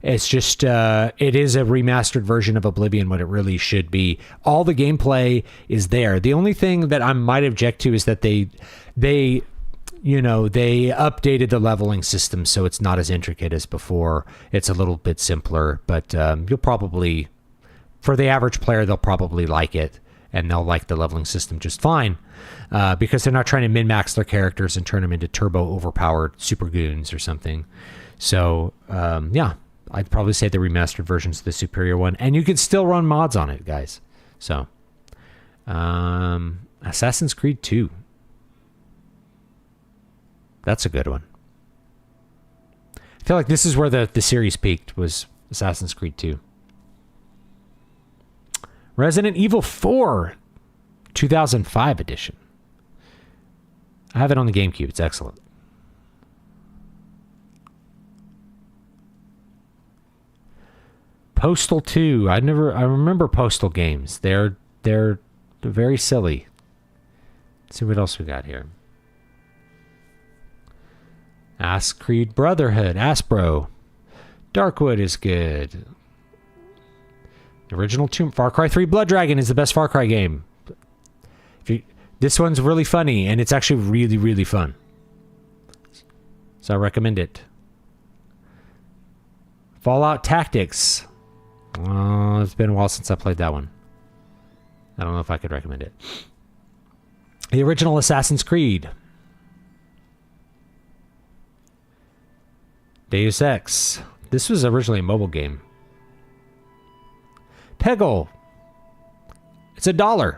It's just, it is a remastered version of Oblivion, what it really should be. All the gameplay is there. The only thing that I might object to is that they updated the leveling system so it's not as intricate as before. It's a little bit simpler, but you'll probably, for the average player, they'll probably like it, and they'll like the leveling system just fine, because they're not trying to min-max their characters and turn them into turbo overpowered super goons or something. So, yeah. I'd probably say the remastered version's the superior one. And you can still run mods on it, guys. So, Assassin's Creed 2. That's a good one. I feel like this is where the series peaked, was Assassin's Creed 2. Resident Evil 4, 2005 edition. I have it on the GameCube. It's excellent. Postal 2. I remember Postal games. They're very silly. Let's see what else we got here. Assassin's Creed Brotherhood. Aspro. Darkwood is good. The original Far Cry 3 Blood Dragon is the best Far Cry game. This one's really funny, and it's actually really, really fun. So I recommend it. Fallout Tactics. Oh, it's been a while since I played that one. I don't know if I could recommend it. The original Assassin's Creed. Deus Ex. This was originally a mobile game. Peggle. It's $1.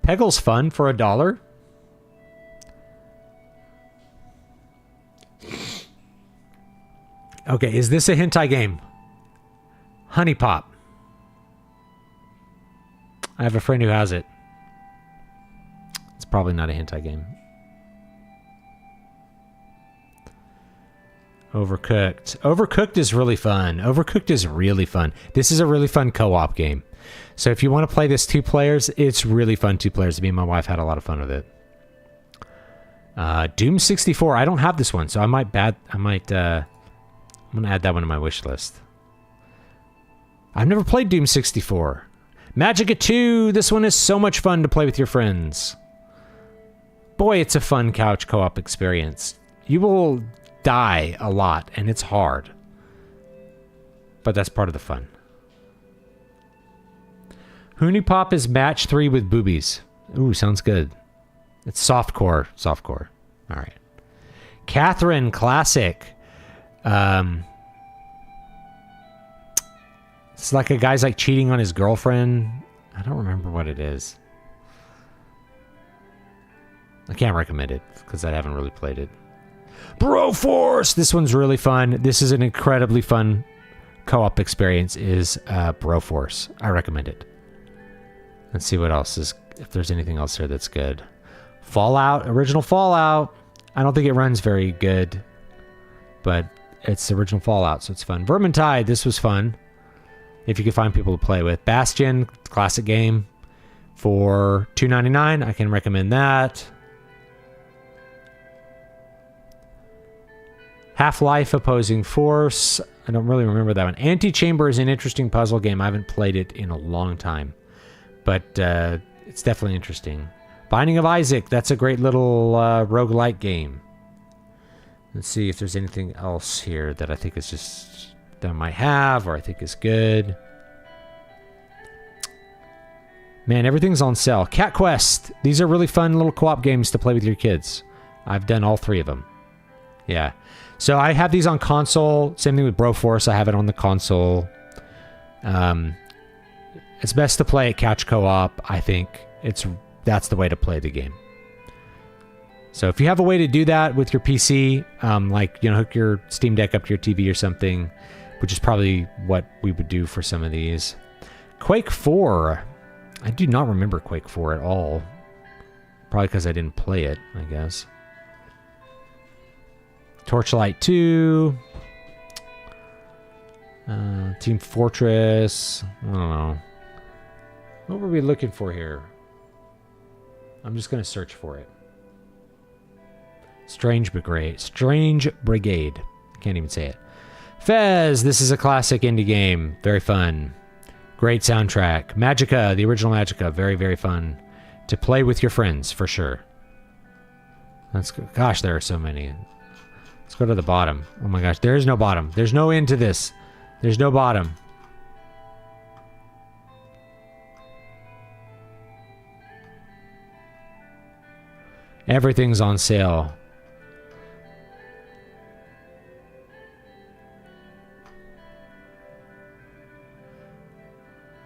Peggle's fun for $1. Okay, is this a hentai game? Honey Pop. I have a friend who has it. It's probably not a hentai game. Overcooked. Overcooked is really fun. Overcooked is really fun. This is a really fun co-op game. So if you want to play this 2 players, it's really fun 2 players. Me and my wife had a lot of fun with it. Doom 64. I don't have this one, so I'm going to add that one to my wish list. I've never played Doom 64. Magicka 2. This one is so much fun to play with your friends. Boy, it's a fun couch co-op experience. You will die a lot, and it's hard. But that's part of the fun. Honey Pop is match 3 with boobies. Ooh, sounds good. It's softcore. Softcore. All right. Catherine Classic. It's like a guy's like cheating on his girlfriend. I don't remember what it is. I can't recommend it because I haven't really played it. Broforce! This one's really fun. This is an incredibly fun co-op experience, is Broforce. I recommend it. Let's see what else is, if there's anything else here that's good. Fallout, original Fallout. I don't think it runs very good, but it's original Fallout, so it's fun. Vermintide, this was fun. If you could find people to play with. Bastion, classic game for $2.99. I can recommend that. Half-Life Opposing Force. I don't really remember that one. Antichamber is an interesting puzzle game. I haven't played it in a long time, but it's definitely interesting. Binding of Isaac. That's a great little roguelike game. Let's see if there's anything else here that I think is just that I might have or I think is good. Man, everything's on sale. Cat Quest. These are really fun little co-op games to play with your kids. I've done all 3 of them. Yeah. So I have these on console. Same thing with Broforce. I have it on the console. It's best to play at couch co-op. I think that's the way to play the game. So if you have a way to do that with your PC, hook your Steam Deck up to your TV or something, which is probably what we would do for some of these. Quake 4. I do not remember Quake 4 at all. Probably because I didn't play it, I guess. Torchlight 2. Team Fortress. I don't know. What were we looking for here? I'm just going to search for it. Strange Brigade. Strange Brigade. Can't even say it. Fez. This is a classic indie game. Very fun. Great soundtrack. Magica. The original Magica. Very, very fun. To play with your friends, for sure. Let's go. Gosh, there are so many. Let's go to the bottom. Oh my gosh. There is no bottom. There's no end to this. There's no bottom. Everything's on sale.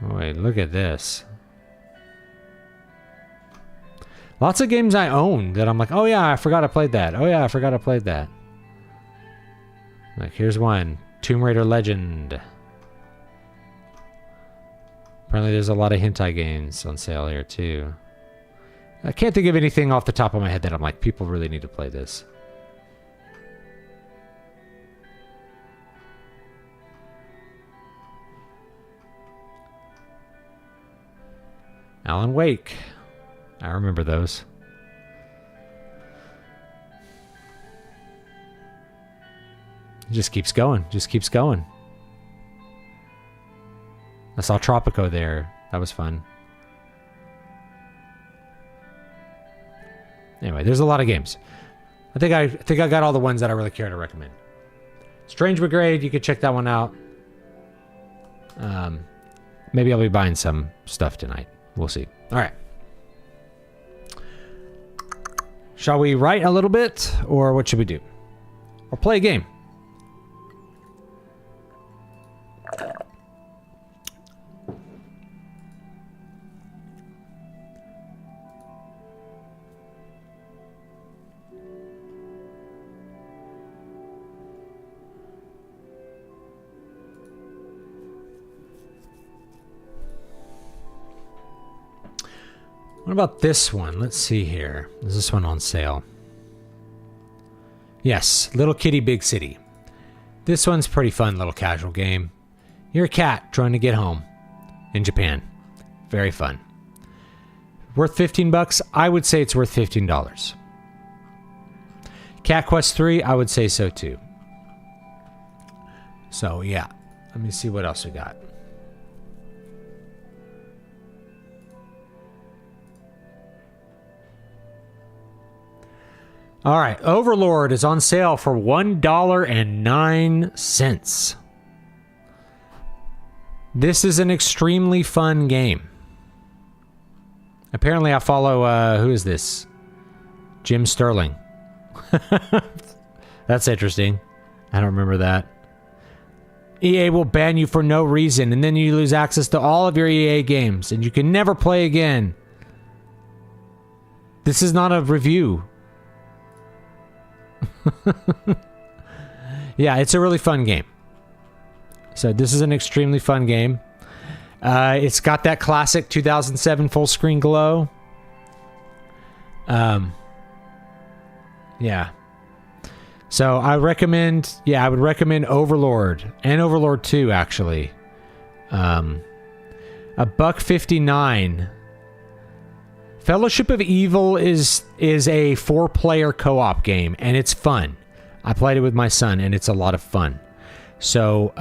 Wait, look at this. Lots of games I own that I'm like, oh yeah, I forgot I played that. Oh yeah, I forgot I played that. Like, here's one. Tomb Raider Legend. Apparently there's a lot of hentai games on sale here too. I can't think of anything off the top of my head that I'm like, people really need to play this. Alan Wake. I remember those. It just keeps going. Just keeps going. I saw Tropico there. That was fun. Anyway, there's a lot of games. I think I got all the ones that I really care to recommend. Strange Brigade, you could check that one out. Maybe I'll be buying some stuff tonight. We'll see. All right. Shall we write a little bit, or what should we do? Or play a game? What about this one? Let's see here. Is this one on sale? Yes, Little Kitty Big City. This one's pretty fun, little casual game. You're a cat trying to get home in Japan. Very fun. Worth 15 bucks? I would say it's worth $15. Cat Quest 3, I would say so too. So yeah, let me see what else we got. All right, Overlord is on sale for $1.09. This is an extremely fun game. Apparently I follow, who is this? Jim Sterling. That's interesting. I don't remember that. EA will ban you for no reason, and then you lose access to all of your EA games, and you can never play again. This is not a review. Yeah, it's a really fun game. So this is an extremely fun game. It's got that classic 2007 full screen glow. Yeah. So I would recommend Overlord and Overlord 2 actually. $1.59. Fellowship of Evil is a 4-player co-op game, and it's fun. I played it with my son, and it's a lot of fun. So,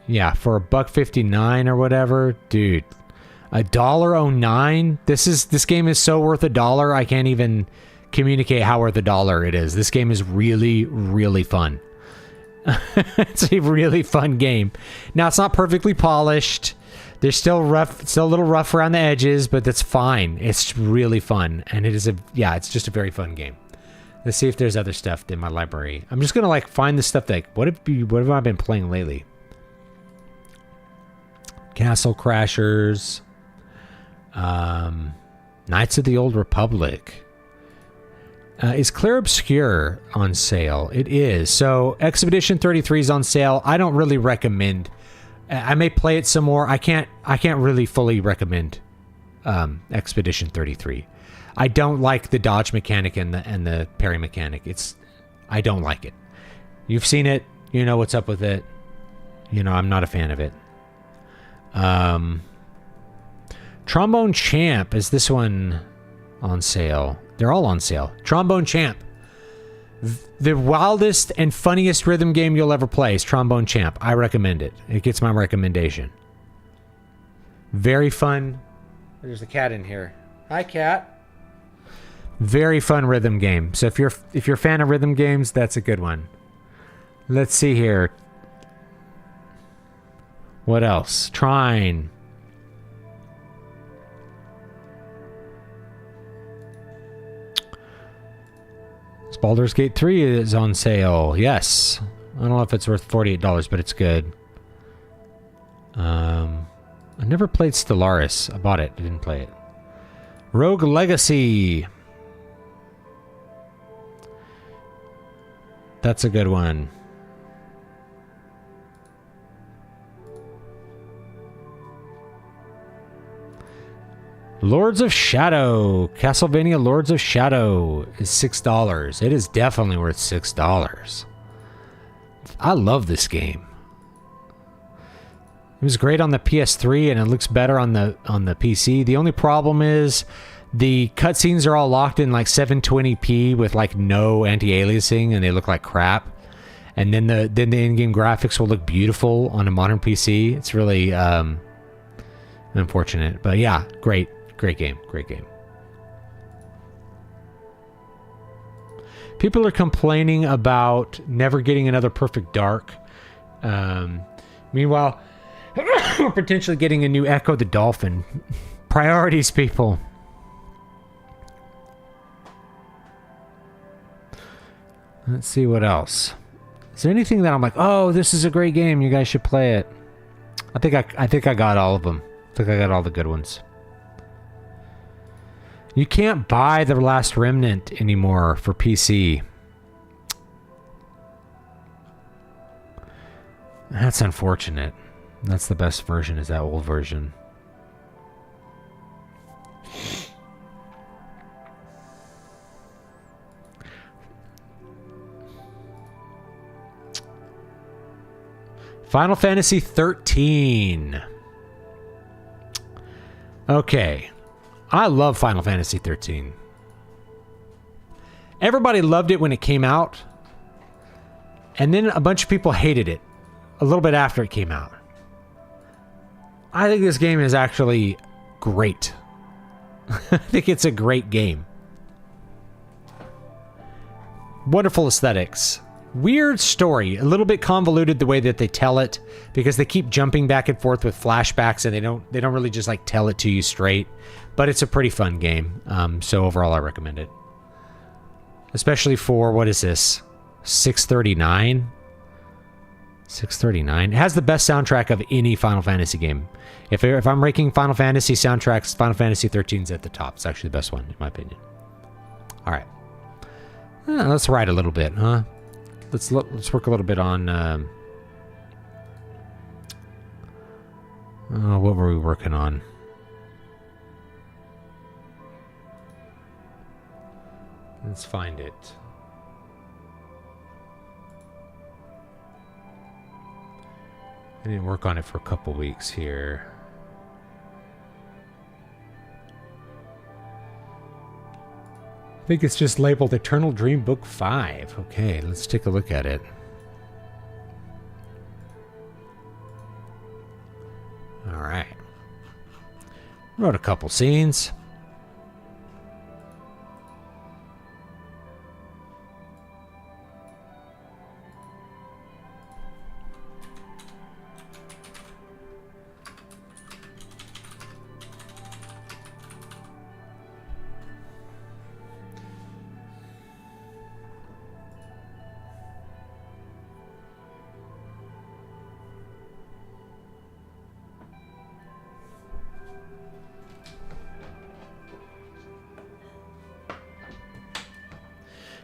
yeah, for $1.59 or whatever, dude, $1.09. This game is so worth $1. I can't even communicate how worth $1 it is. This game is really, really fun. It's a really fun game. Now, it's not perfectly polished. They're still rough, still a little rough around the edges, but that's fine. It's really fun, and it's just a very fun game. Let's see if there's other stuff in my library. I'm just gonna find the stuff that what have I been playing lately? Castle Crashers, Knights of the Old Republic. Is Clair Obscur on sale? It is. So Expedition 33 is on sale. I don't really recommend. I may play it some more. I can't really fully recommend Expedition 33. I don't like the dodge mechanic and the parry mechanic. I don't like it. You've seen it. You know what's up with it. I'm not a fan of it. Trombone Champ. Is this one on sale? They're all on sale. Trombone Champ. The wildest and funniest rhythm game you'll ever play is Trombone Champ. I recommend it. It gets my recommendation. Very fun. There's a cat in here. Hi, cat. Very fun rhythm game. So if you're a fan of rhythm games, that's a good one. Let's see here. What else? Trine. Baldur's Gate 3 is on sale. Yes. I don't know if it's worth $48, but it's good. I never played Stellaris. I bought it. I didn't play it. Rogue Legacy. That's a good one. Lords of Shadow. Castlevania Lords of Shadow is $6. It is definitely worth $6. I love this game. It was great on the PS3 and it looks better on the PC. The only problem is the cutscenes are all locked in like 720p with like no anti-aliasing and they look like crap. And then the in-game graphics will look beautiful on a modern PC. It's really unfortunate, but yeah, great game. People are complaining about never getting another Perfect Dark. Meanwhile, we're potentially getting a new Echo the Dolphin. Priorities, people. Let's see what else. Is there anything that I'm like, oh, this is a great game, you guys should play it? I think I got all of them. I think I got all the good ones. You can't buy The Last Remnant anymore for PC. That's unfortunate. That's the best version, is that old version. Final Fantasy 13. Okay. I love Final Fantasy 13. Everybody loved it when it came out. And then a bunch of people hated it a little bit after it came out. I think this game is actually great. I think it's a great game. Wonderful aesthetics. Weird story. A little bit convoluted the way that they tell it because they keep jumping back and forth with flashbacks and they don't really just like tell it to you straight. But it's a pretty fun game. So overall I recommend it. Especially for, what is this? $6.39? $6.39. It has the best soundtrack of any Final Fantasy game. If I'm ranking Final Fantasy soundtracks, Final Fantasy 13 is at the top. It's actually the best one, in my opinion. All right. Let's write a little bit, huh? Let's work a little bit on... what were we working on? Let's find it. I didn't work on it for a couple weeks here. I think it's just labeled Eternal Dream Book 5. Okay, let's take a look at it. All right. Wrote a couple scenes.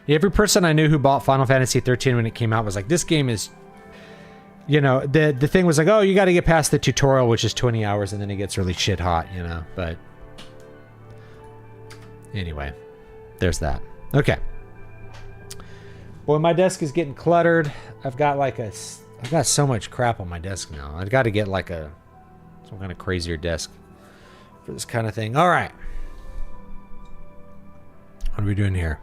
Every person I knew who bought Final Fantasy 13 when it came out was like, this game is, you know, the thing was like, oh, you got to get past the tutorial, which is 20 hours, and then it gets really shit hot, you know, but anyway, there's that. Okay. Boy, my desk is getting cluttered. I've got so much crap on my desk now. I've got to get like Some kind of crazier desk for this kind of thing. All right. What are we doing here?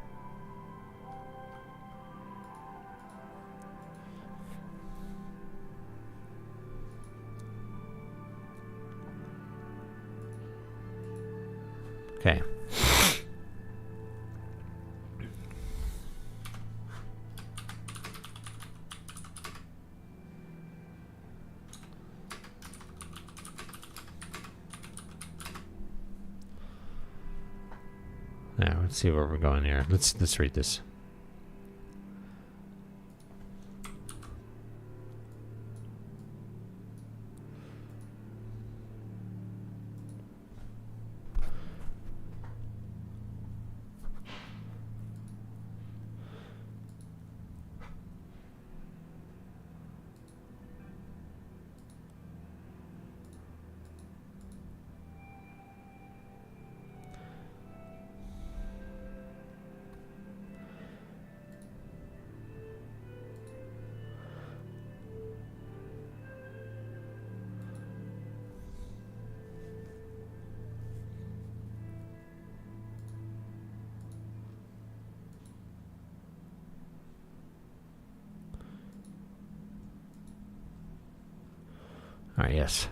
Okay. Now, let's see where we're going here. Let's read this. All right, yes.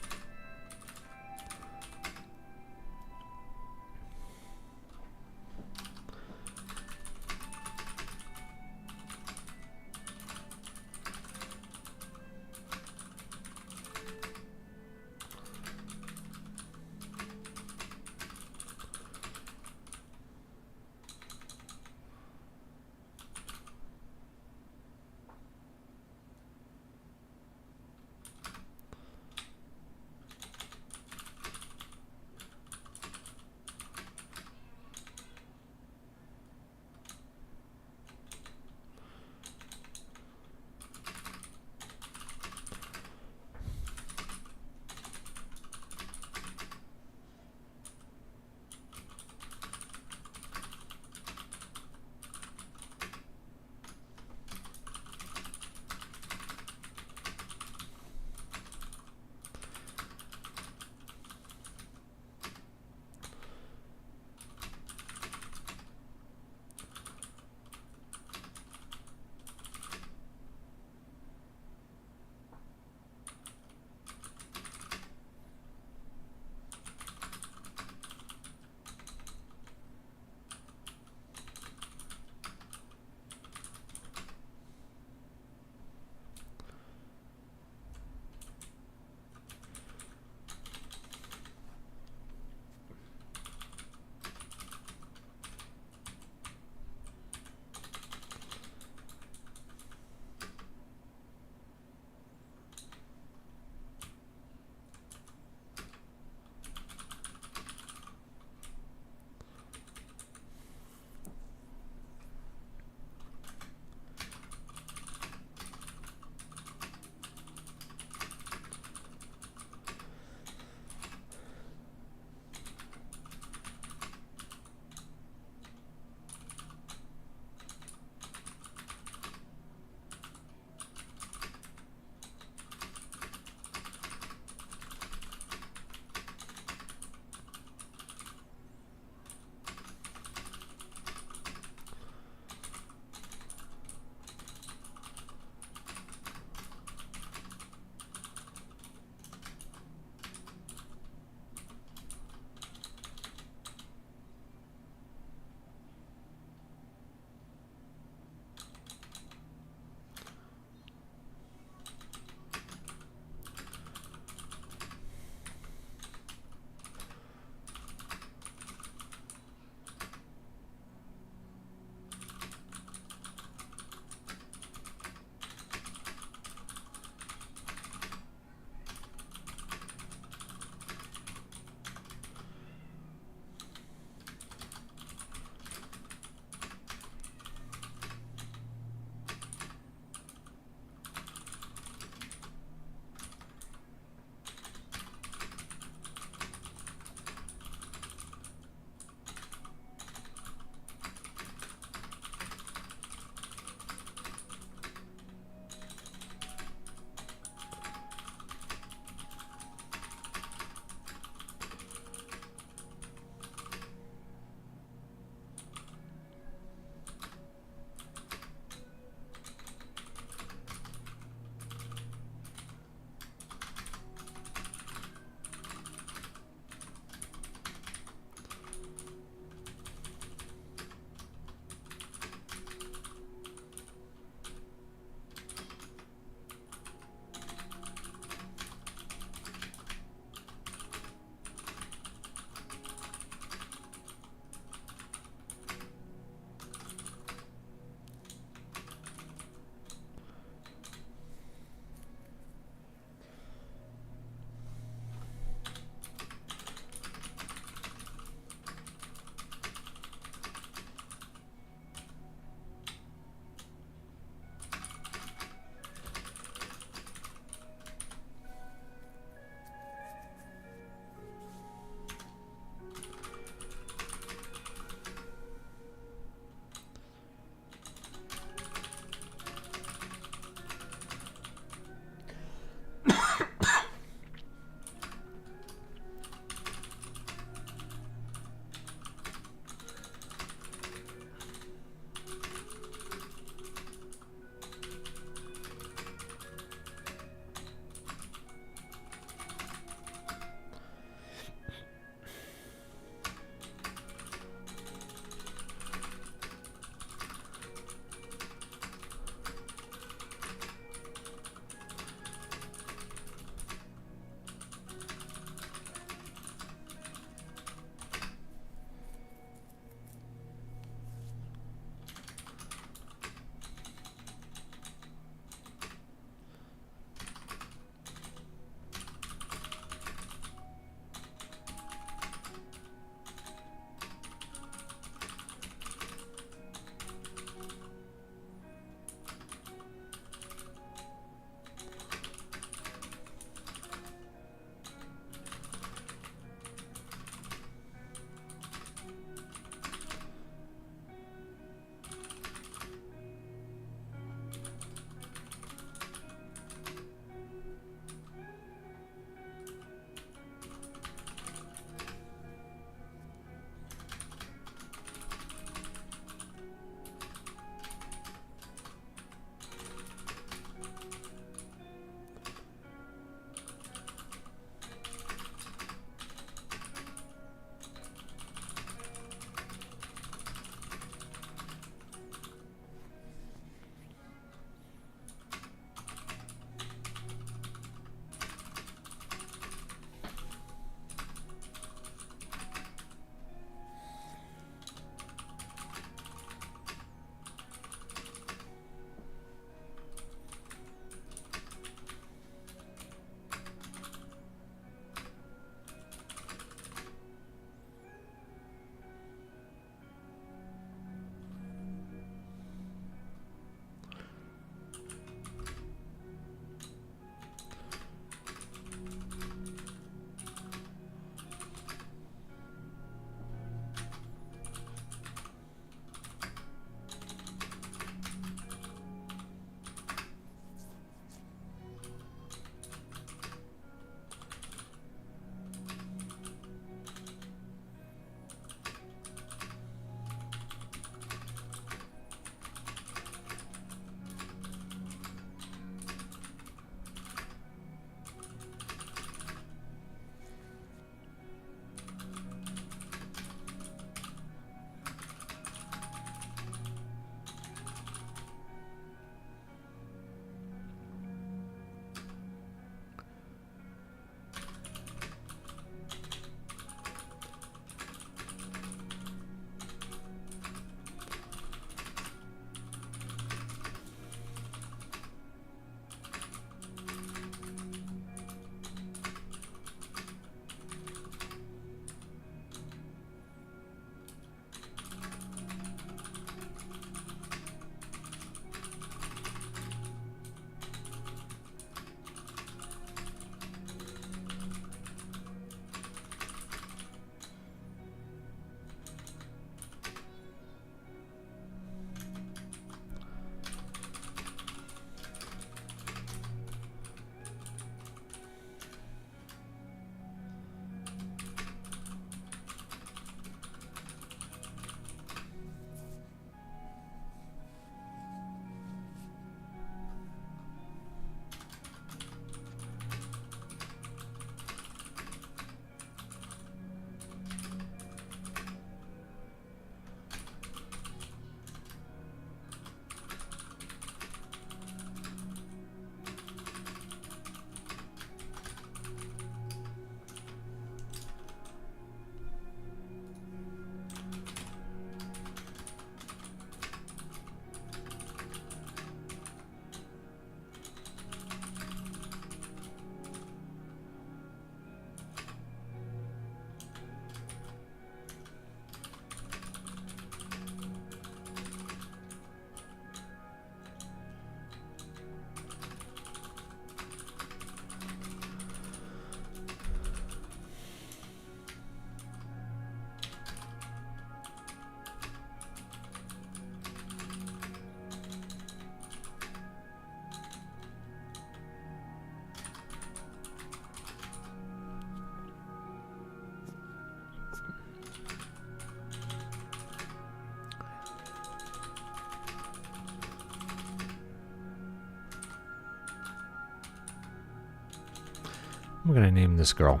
I'm gonna name this girl.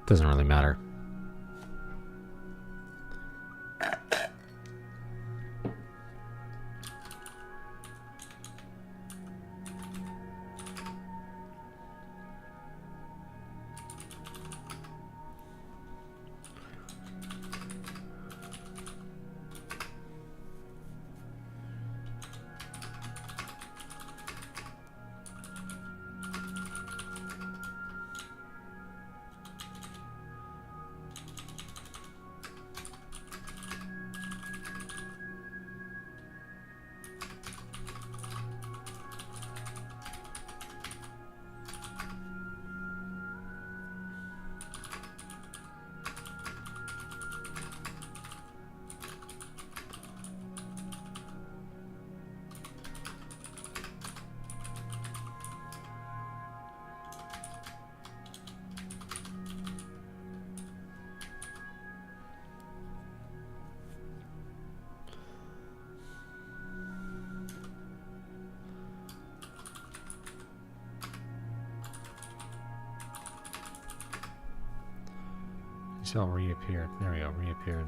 Doesn't really matter. So I'll reappear. There we go, reappeared.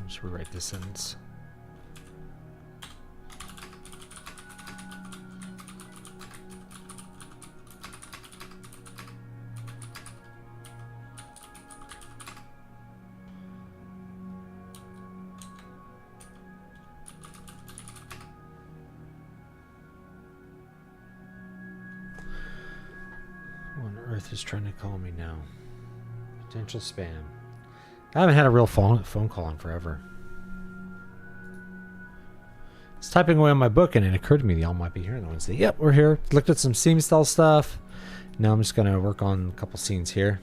Just rewrite this sentence. What on earth is trying to call me now? Potential spam. I haven't had a real phone call in forever. I was typing away on my book and it occurred to me y'all might be here on Wednesday. Yep, we're here. Looked at some scene style stuff. Now I'm just going to work on a couple scenes here.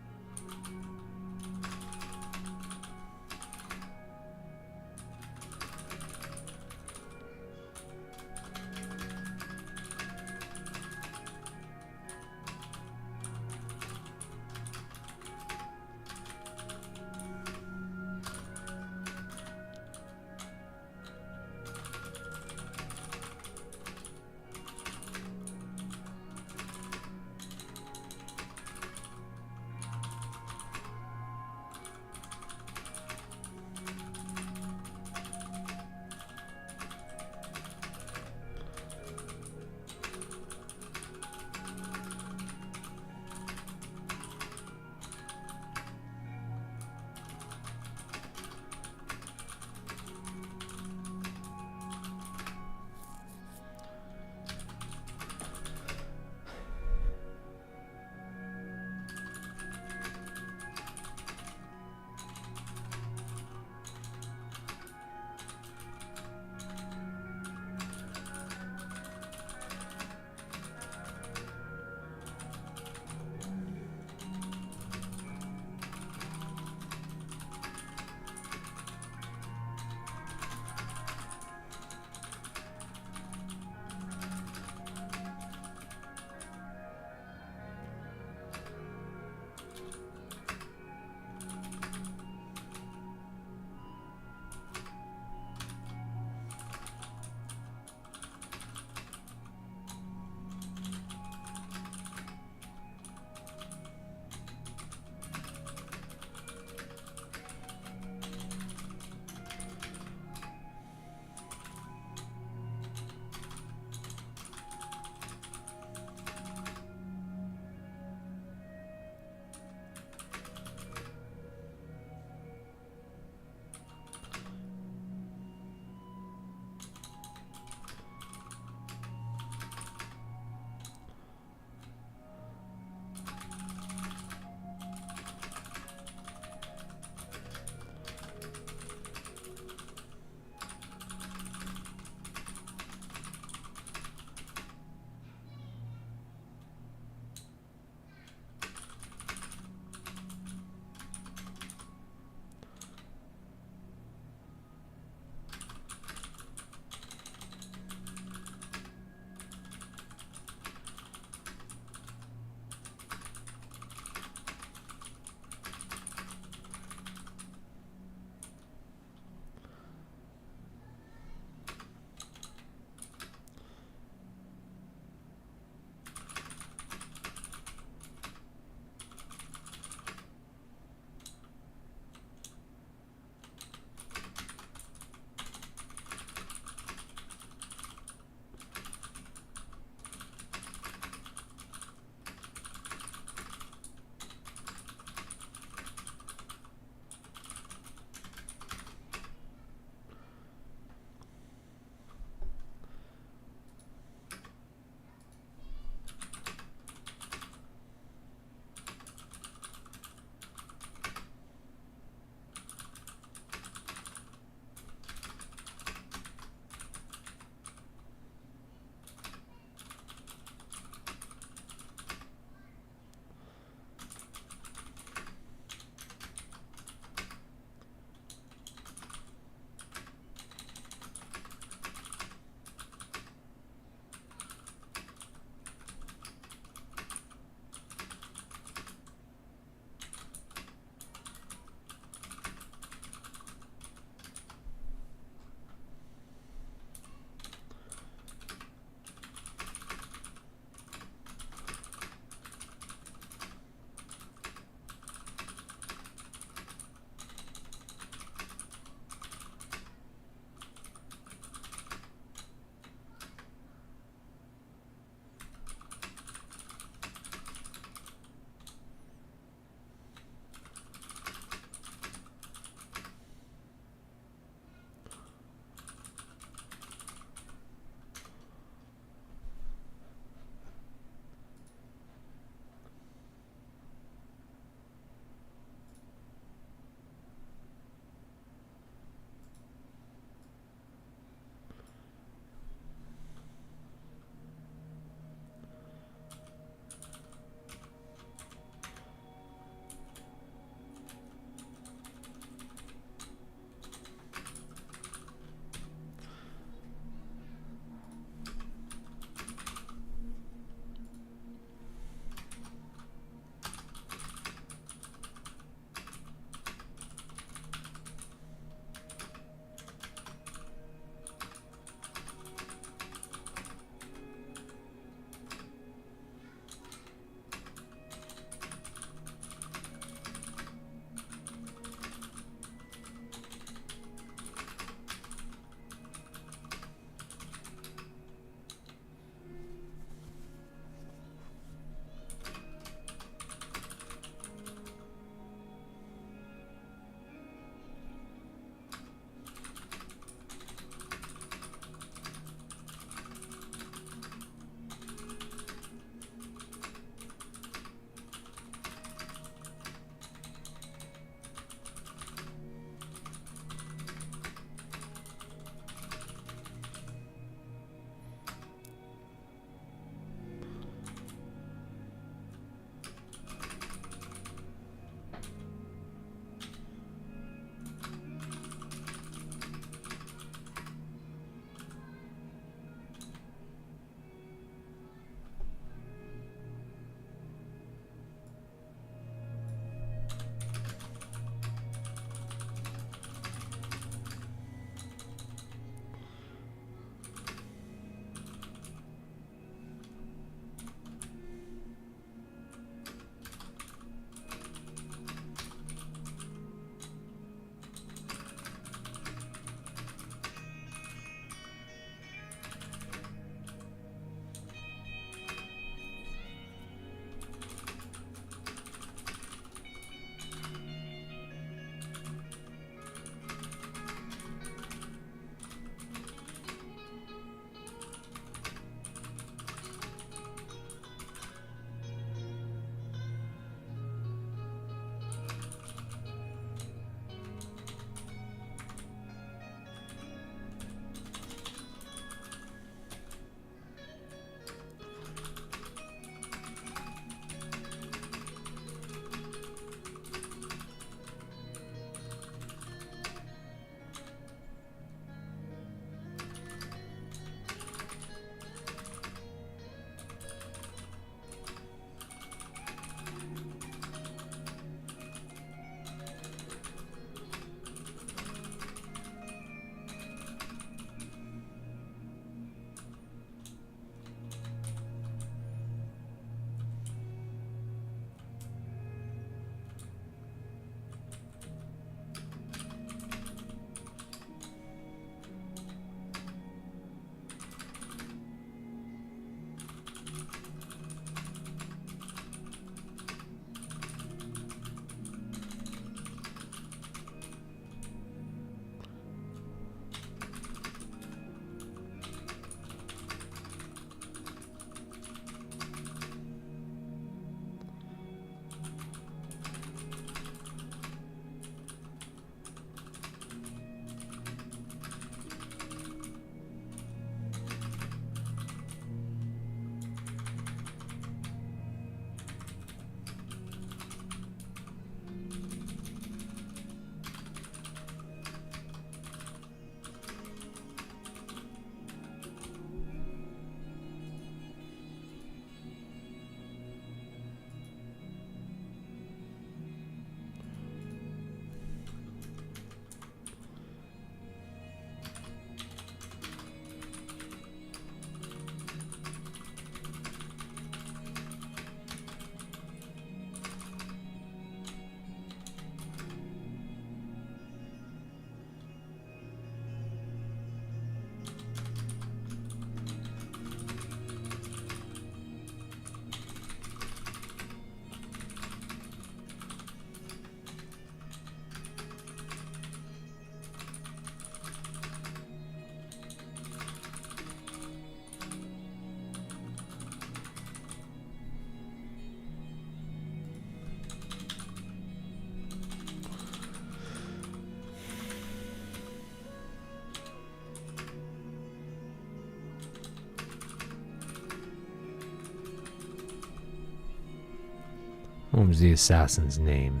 What was the assassin's name?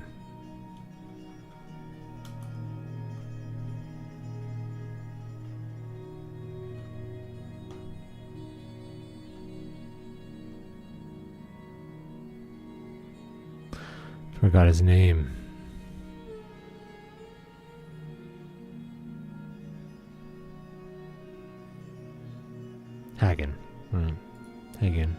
Forgot his name. Hagen. Right. Hagen.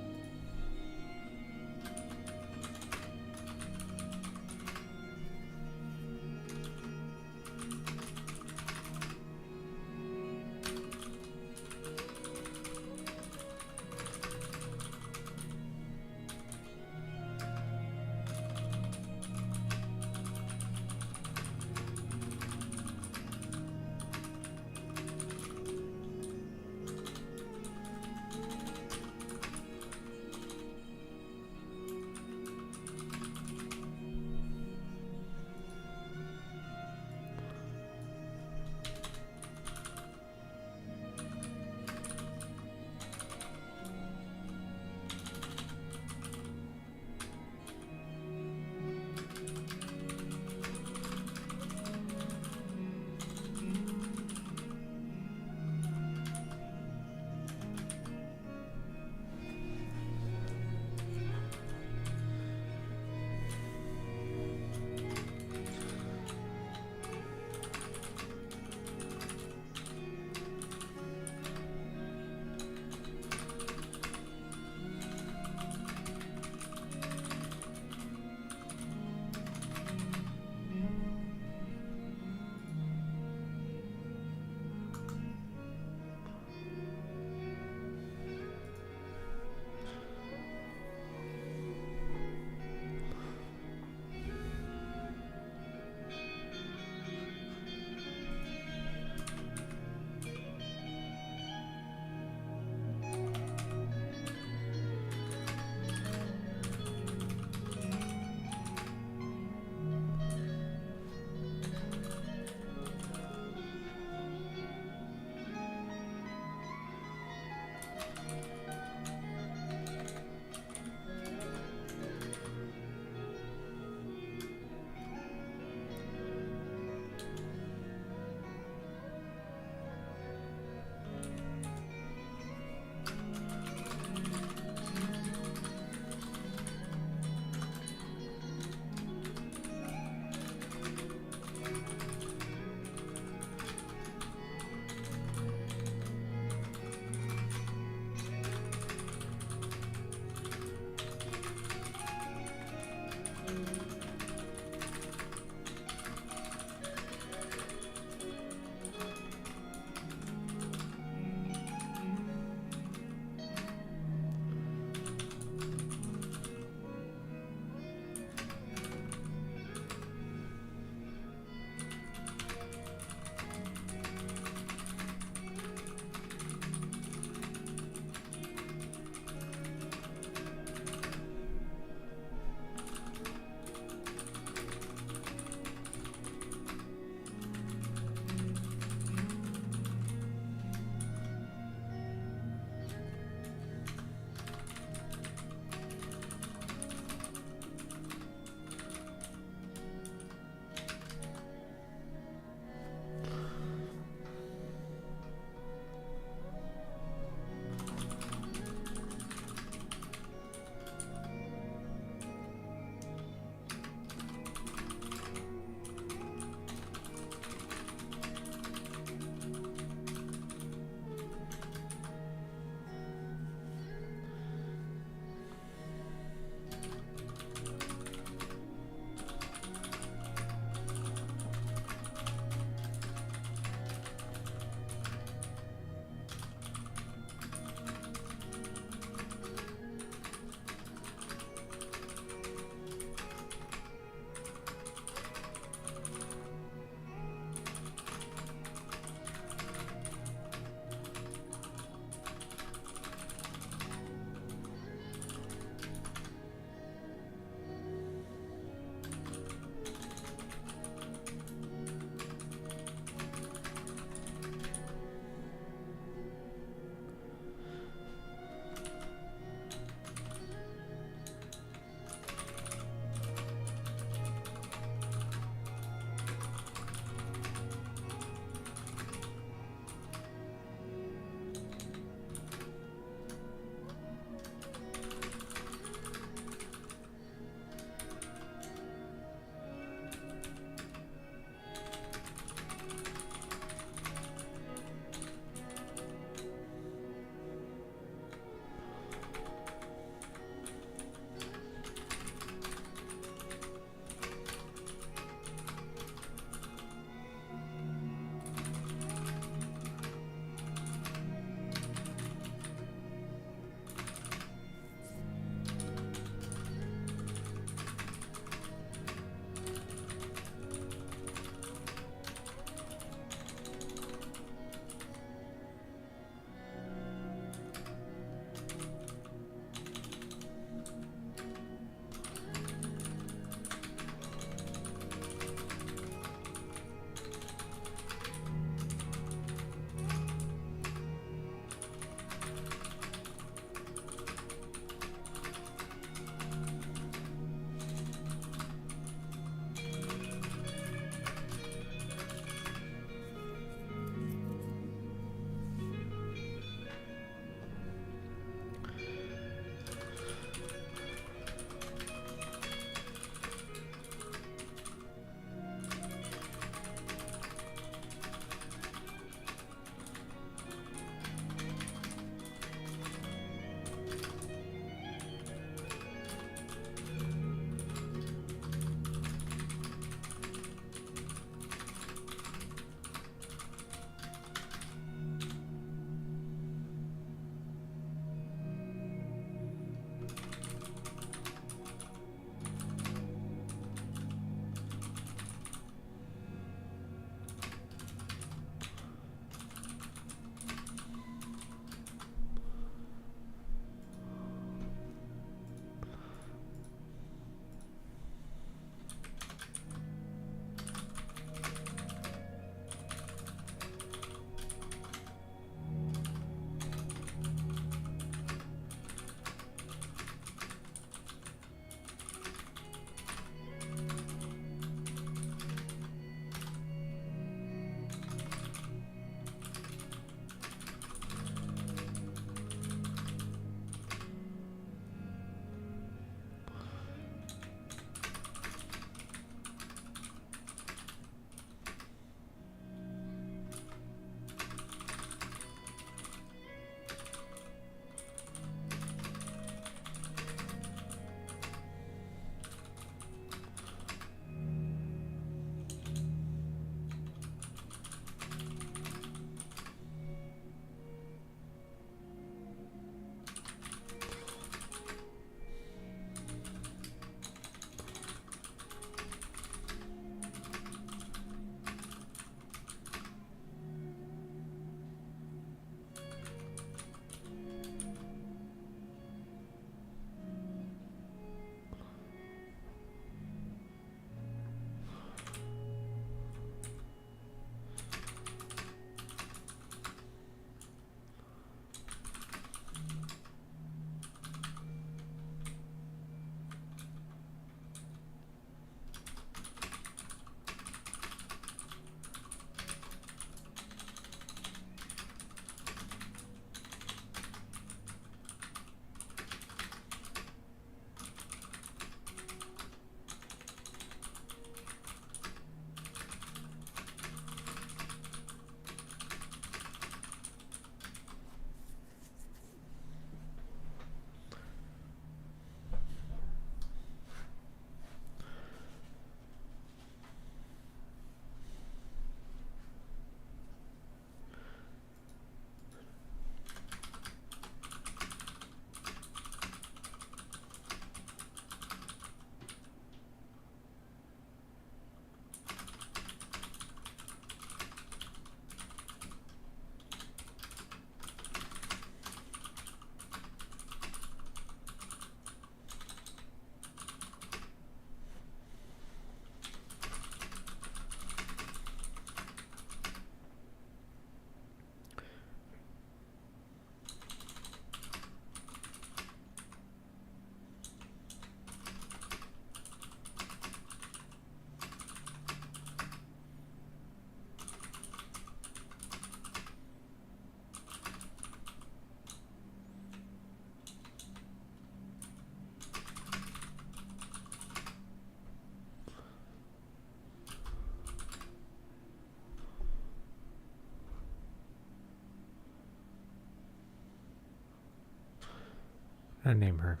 I name her.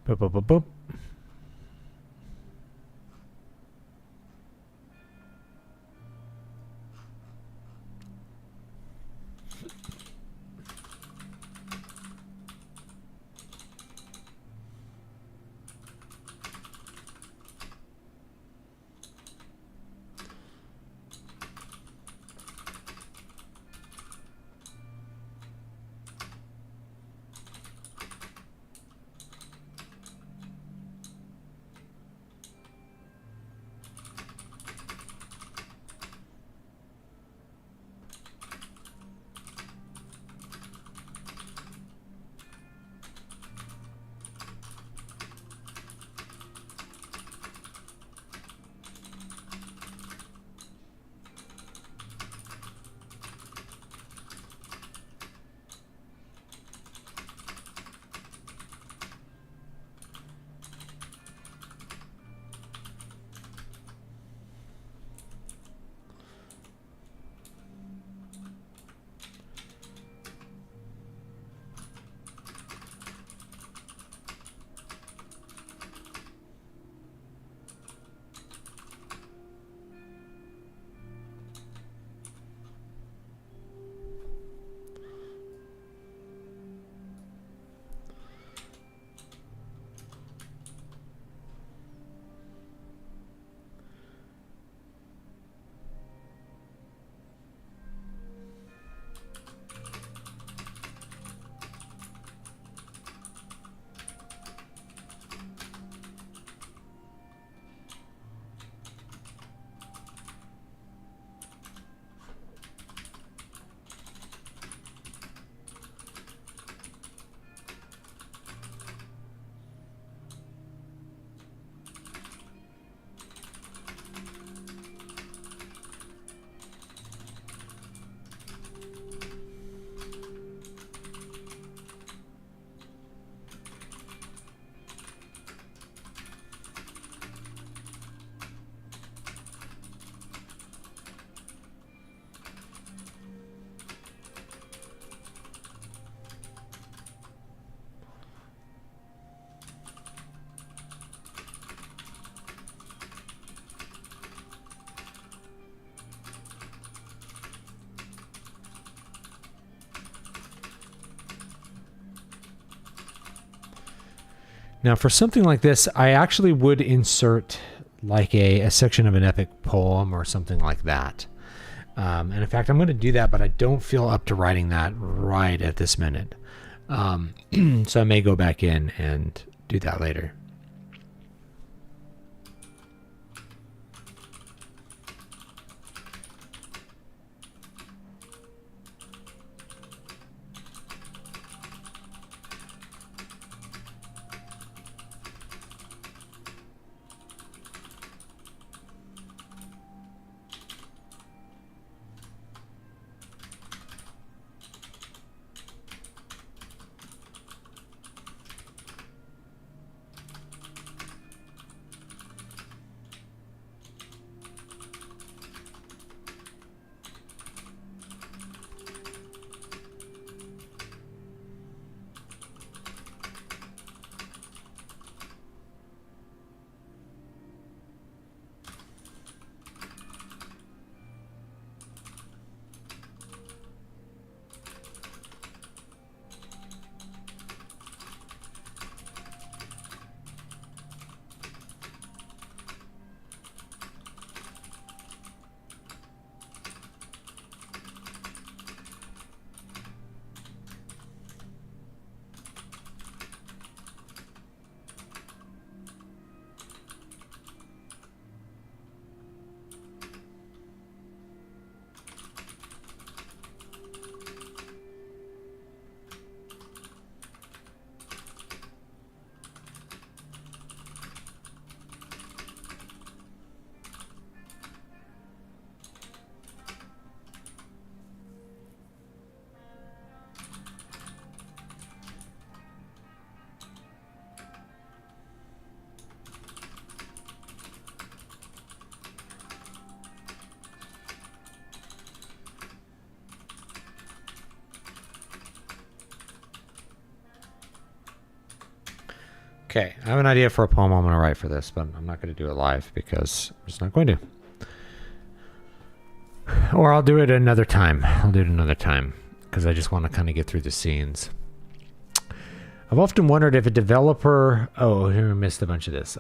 Boop, boop, boop, boop. Now, for something like this, I actually would insert like a section of an epic poem or something like that. And in fact, I'm going to do that, but I don't feel up to writing that right at this minute. So I may go back in and do that later. Okay, I have an idea for a poem I'm going to write for this, but I'm not going to do it live because I'm just not going to. Or I'll do it another time. I'll do it another time because I just want to kind of get through the scenes. I've often wondered if a developer... Oh, here I missed a bunch of this.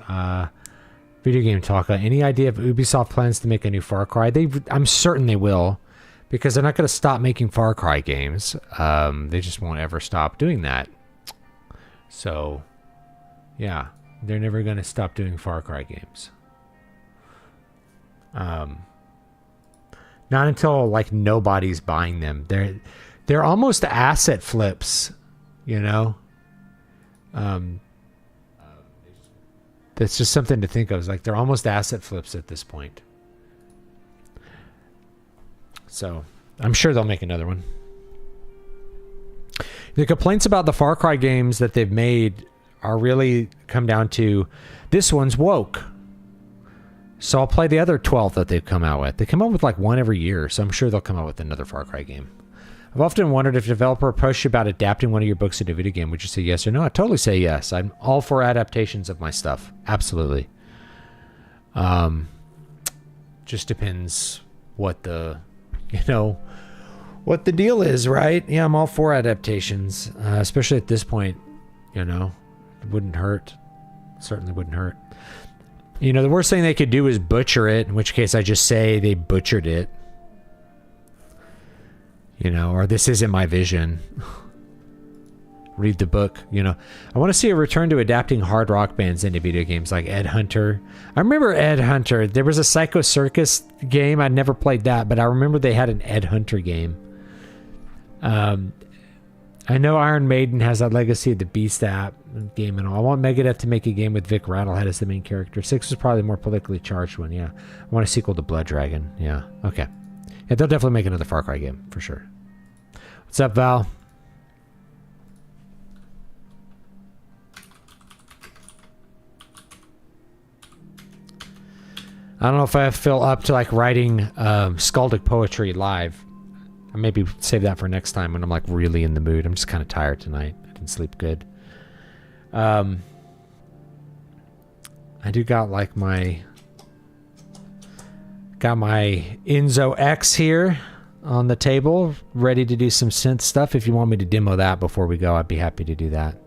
Video game talk. Any idea if Ubisoft plans to make a new Far Cry? I'm certain they will, because they're not going to stop making Far Cry games. They just won't ever stop doing that. So, yeah, they're never going to stop doing Far Cry games. Not until like nobody's buying them. They're almost asset flips, you know. That's just something to think of. It's like they're almost asset flips at this point. So I'm sure they'll make another one. The complaints about the Far Cry games that they've made are really come down to this one's woke. So I'll play the other 12 that they've come out with. They come out with like one every year, so I'm sure they'll come out with another Far Cry game. I've often wondered if a developer approached you about adapting one of your books into a video game, would you say yes or no? I totally say yes. I'm all for adaptations of my stuff. Absolutely. Just depends what the, what the deal is, right? Yeah, I'm all for adaptations, especially at this point, It wouldn't hurt. Certainly wouldn't hurt. The worst thing they could do is butcher it, in which case I just say they butchered it. Or this isn't my vision. Read the book, I want to see a return to adapting hard rock bands into video games like Ed Hunter. I remember Ed Hunter. There was a Psycho Circus game. I never played that, but I remember they had an Ed Hunter game. I know Iron Maiden has that Legacy of the Beast app game and all. I want Megadeth to make a game with Vic Rattlehead as the main character. 6 was probably the more politically charged one, yeah. I want a sequel to Blood Dragon, yeah. Okay. Yeah, they'll definitely make another Far Cry game, for sure. What's up, Val? I don't know if I feel up to like writing skaldic poetry live. I maybe save that for next time when I'm like really in the mood. I'm just kind of tired tonight. I didn't sleep good. I do got like my Enzo X here on the table, ready to do some synth stuff. If you want me to demo that before we go, I'd be happy to do that.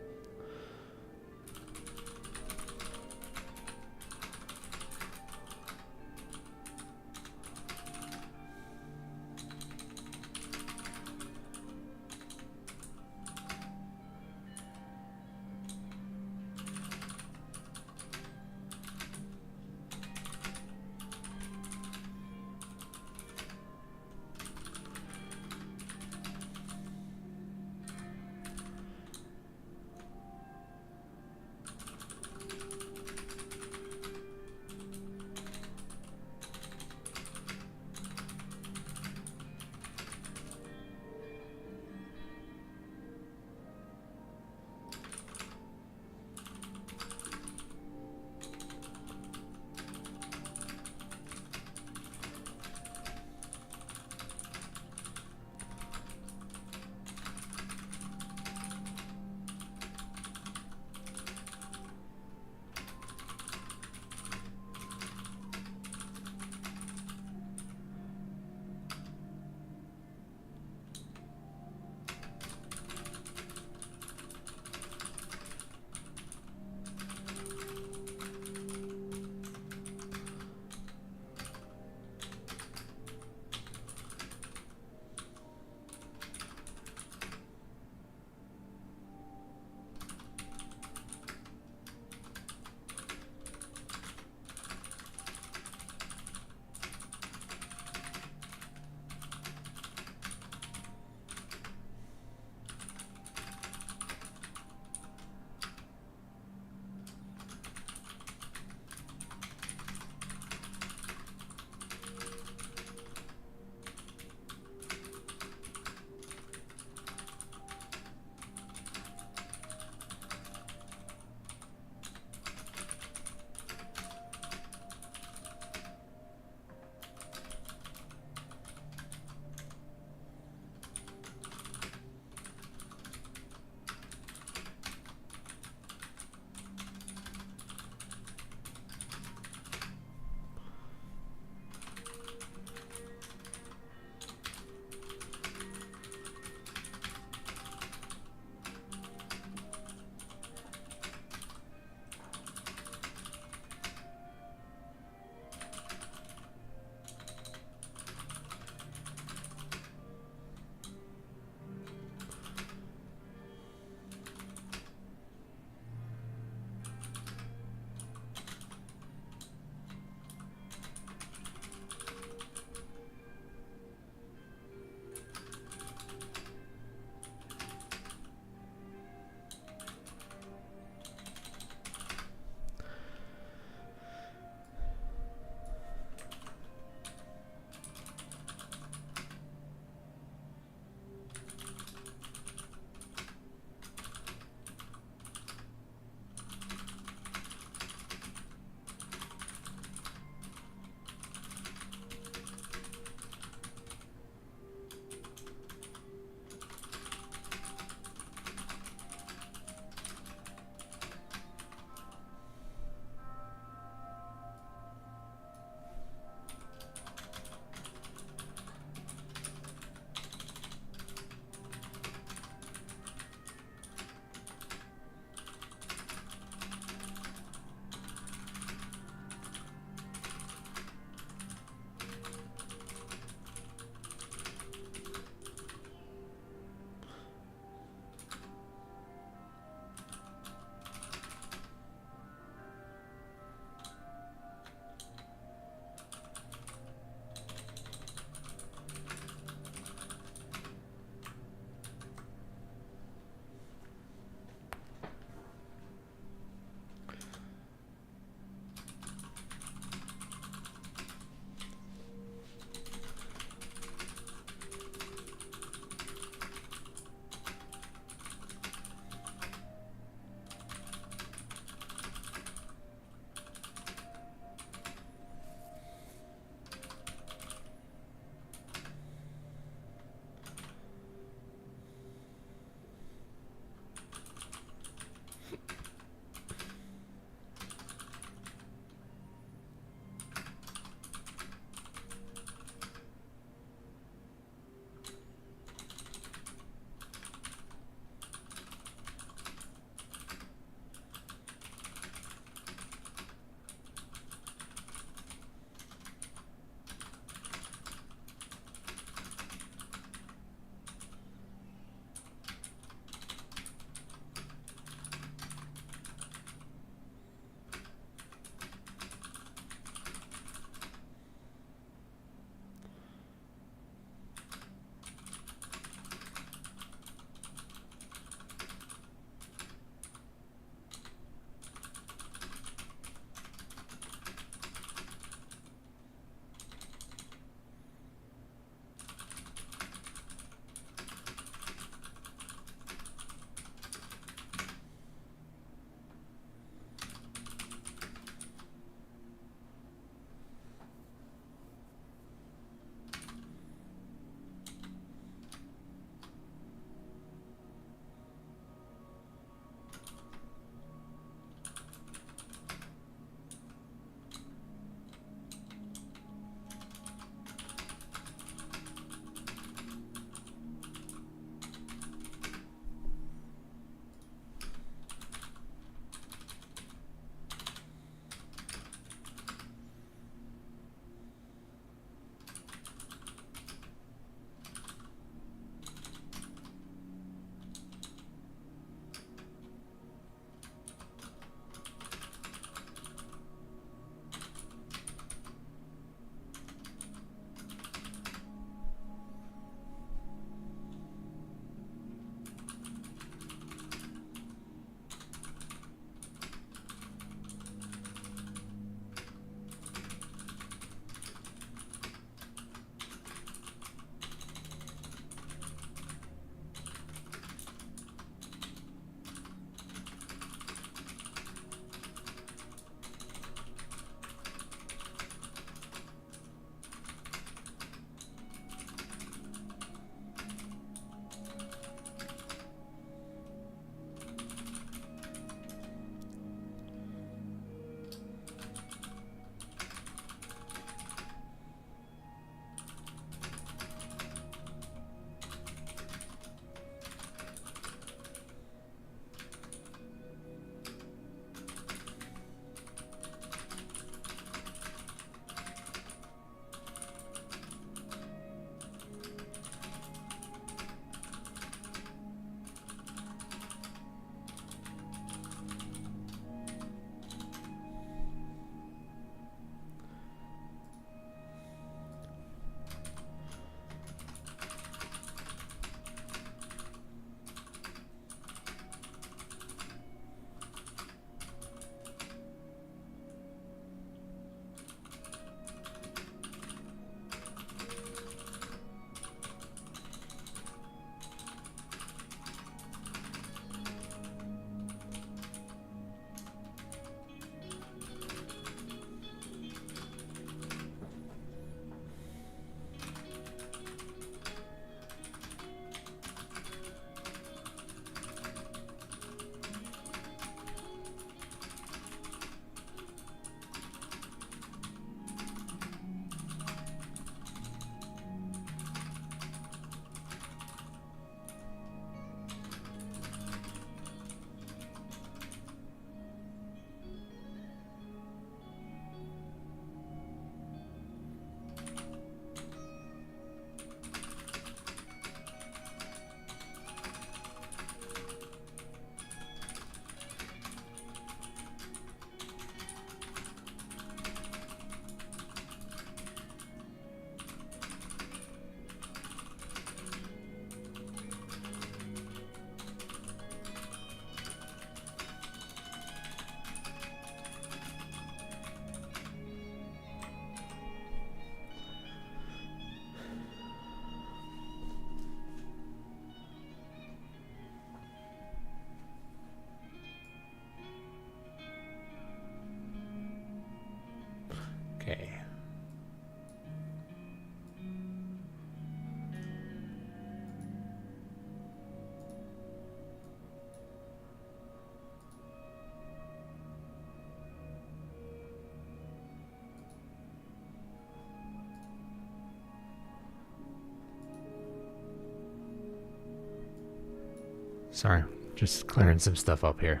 Sorry, just clearing some stuff up here.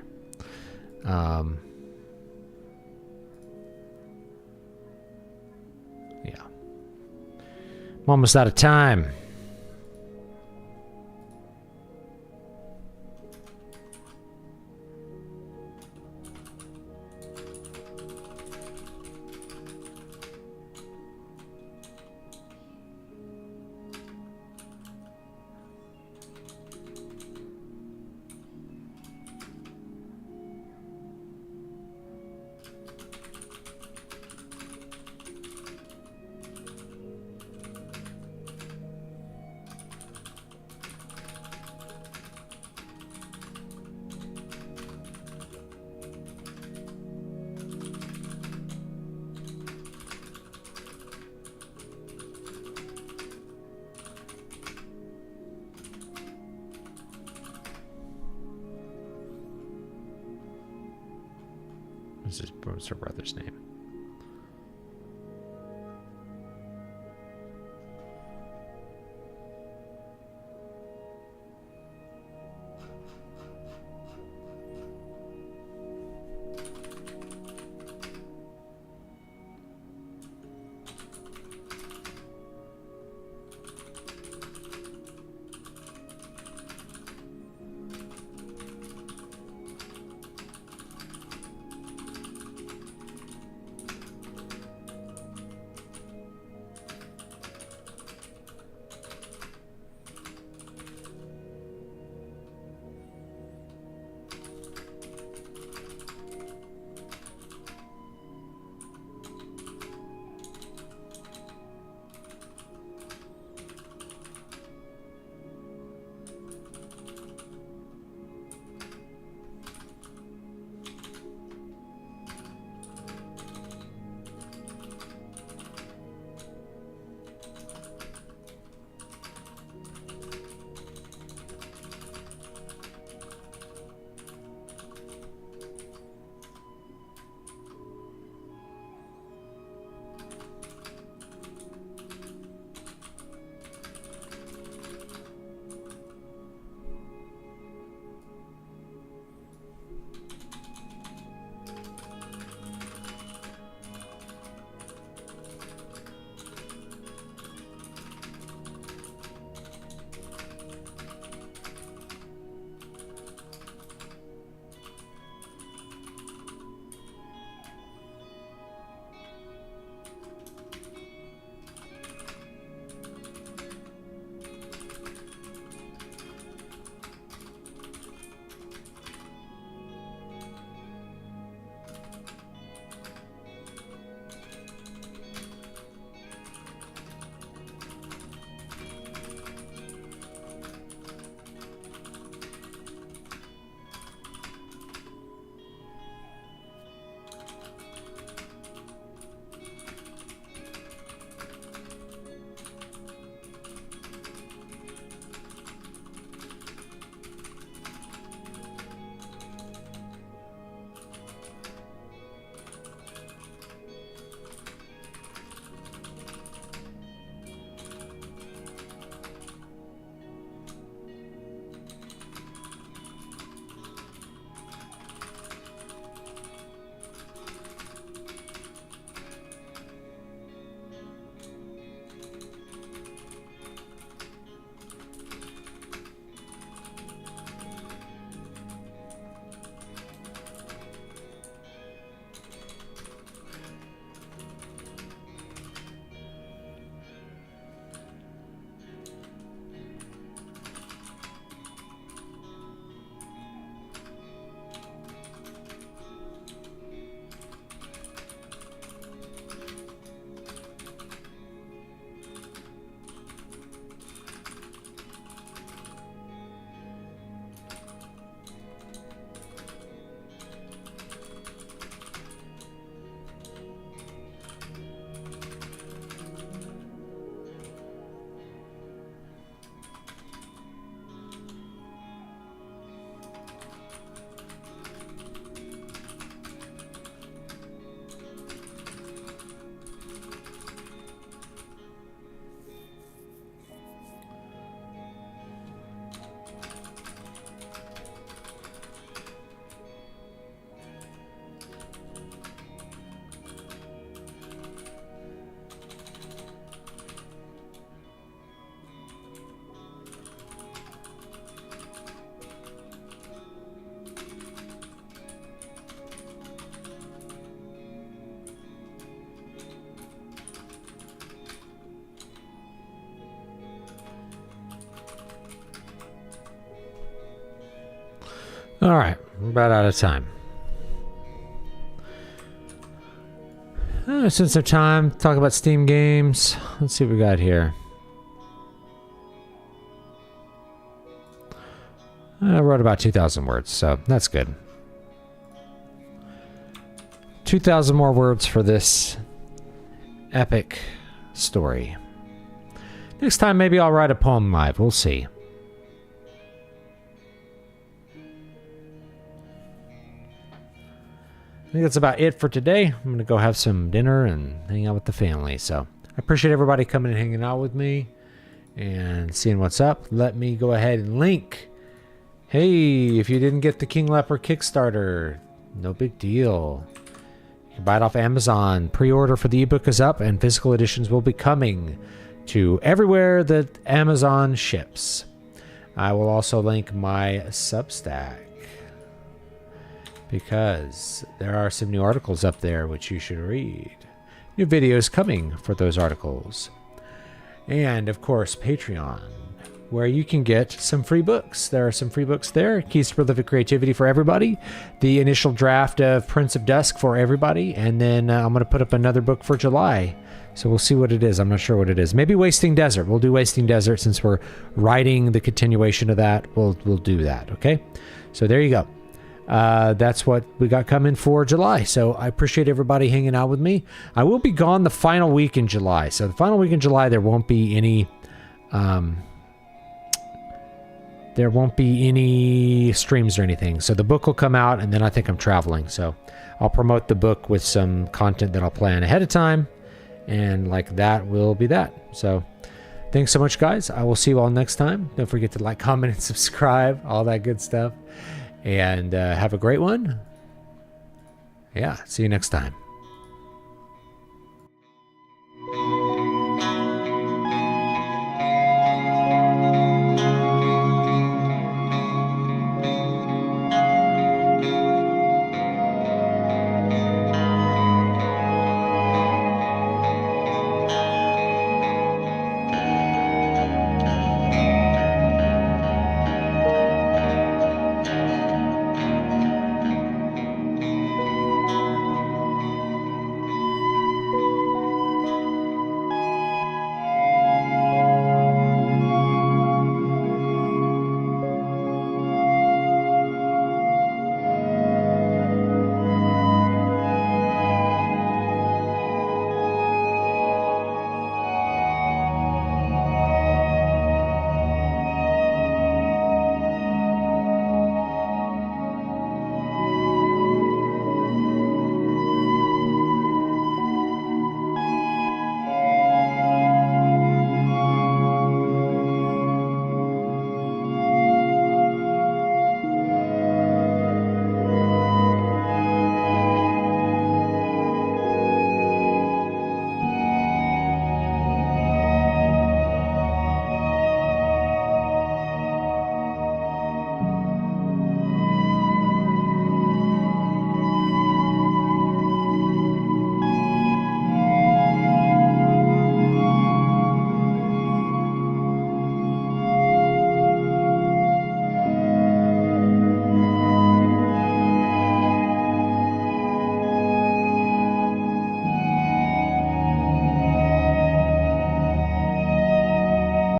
Yeah. I'm almost out of time. What's her brother's name? All right, we're about out of time. Spend some time, talk about Steam games. Let's see what we got here. I wrote about 2,000 words, so that's good. 2,000 more words for this epic story. Next time, maybe I'll write a poem live. We'll see. I think that's about it for today. I'm going to go have some dinner and hang out with the family. So I appreciate everybody coming and hanging out with me and seeing what's up. Let me go ahead and link. Hey, if you didn't get the King Leper Kickstarter, no big deal. You can buy it off Amazon. Pre-order for the ebook is up, and physical editions will be coming to everywhere that Amazon ships. I will also link my Substack, because there are some new articles up there which you should read. New videos coming for those articles. And, of course, Patreon, where you can get some free books. There are some free books there. Keys to Prolific Creativity for everybody. The initial draft of Prince of Dusk for everybody. And then I'm going to put up another book for July. So we'll see what it is. I'm not sure what it is. Maybe Wasting Desert. We'll do Wasting Desert since we're writing the continuation of that. We'll do that, okay? So there you go. That's what we got coming for July. So I appreciate everybody hanging out with me. I will be gone the final week in July. So the final week in July, there won't be any streams or anything. So the book will come out, and then I think I'm traveling. So I'll promote the book with some content that I'll plan ahead of time. And like that will be that. So thanks so much, guys. I will see you all next time. Don't forget to like, comment, and subscribe. All that good stuff. And have a great one. Yeah, see you next time.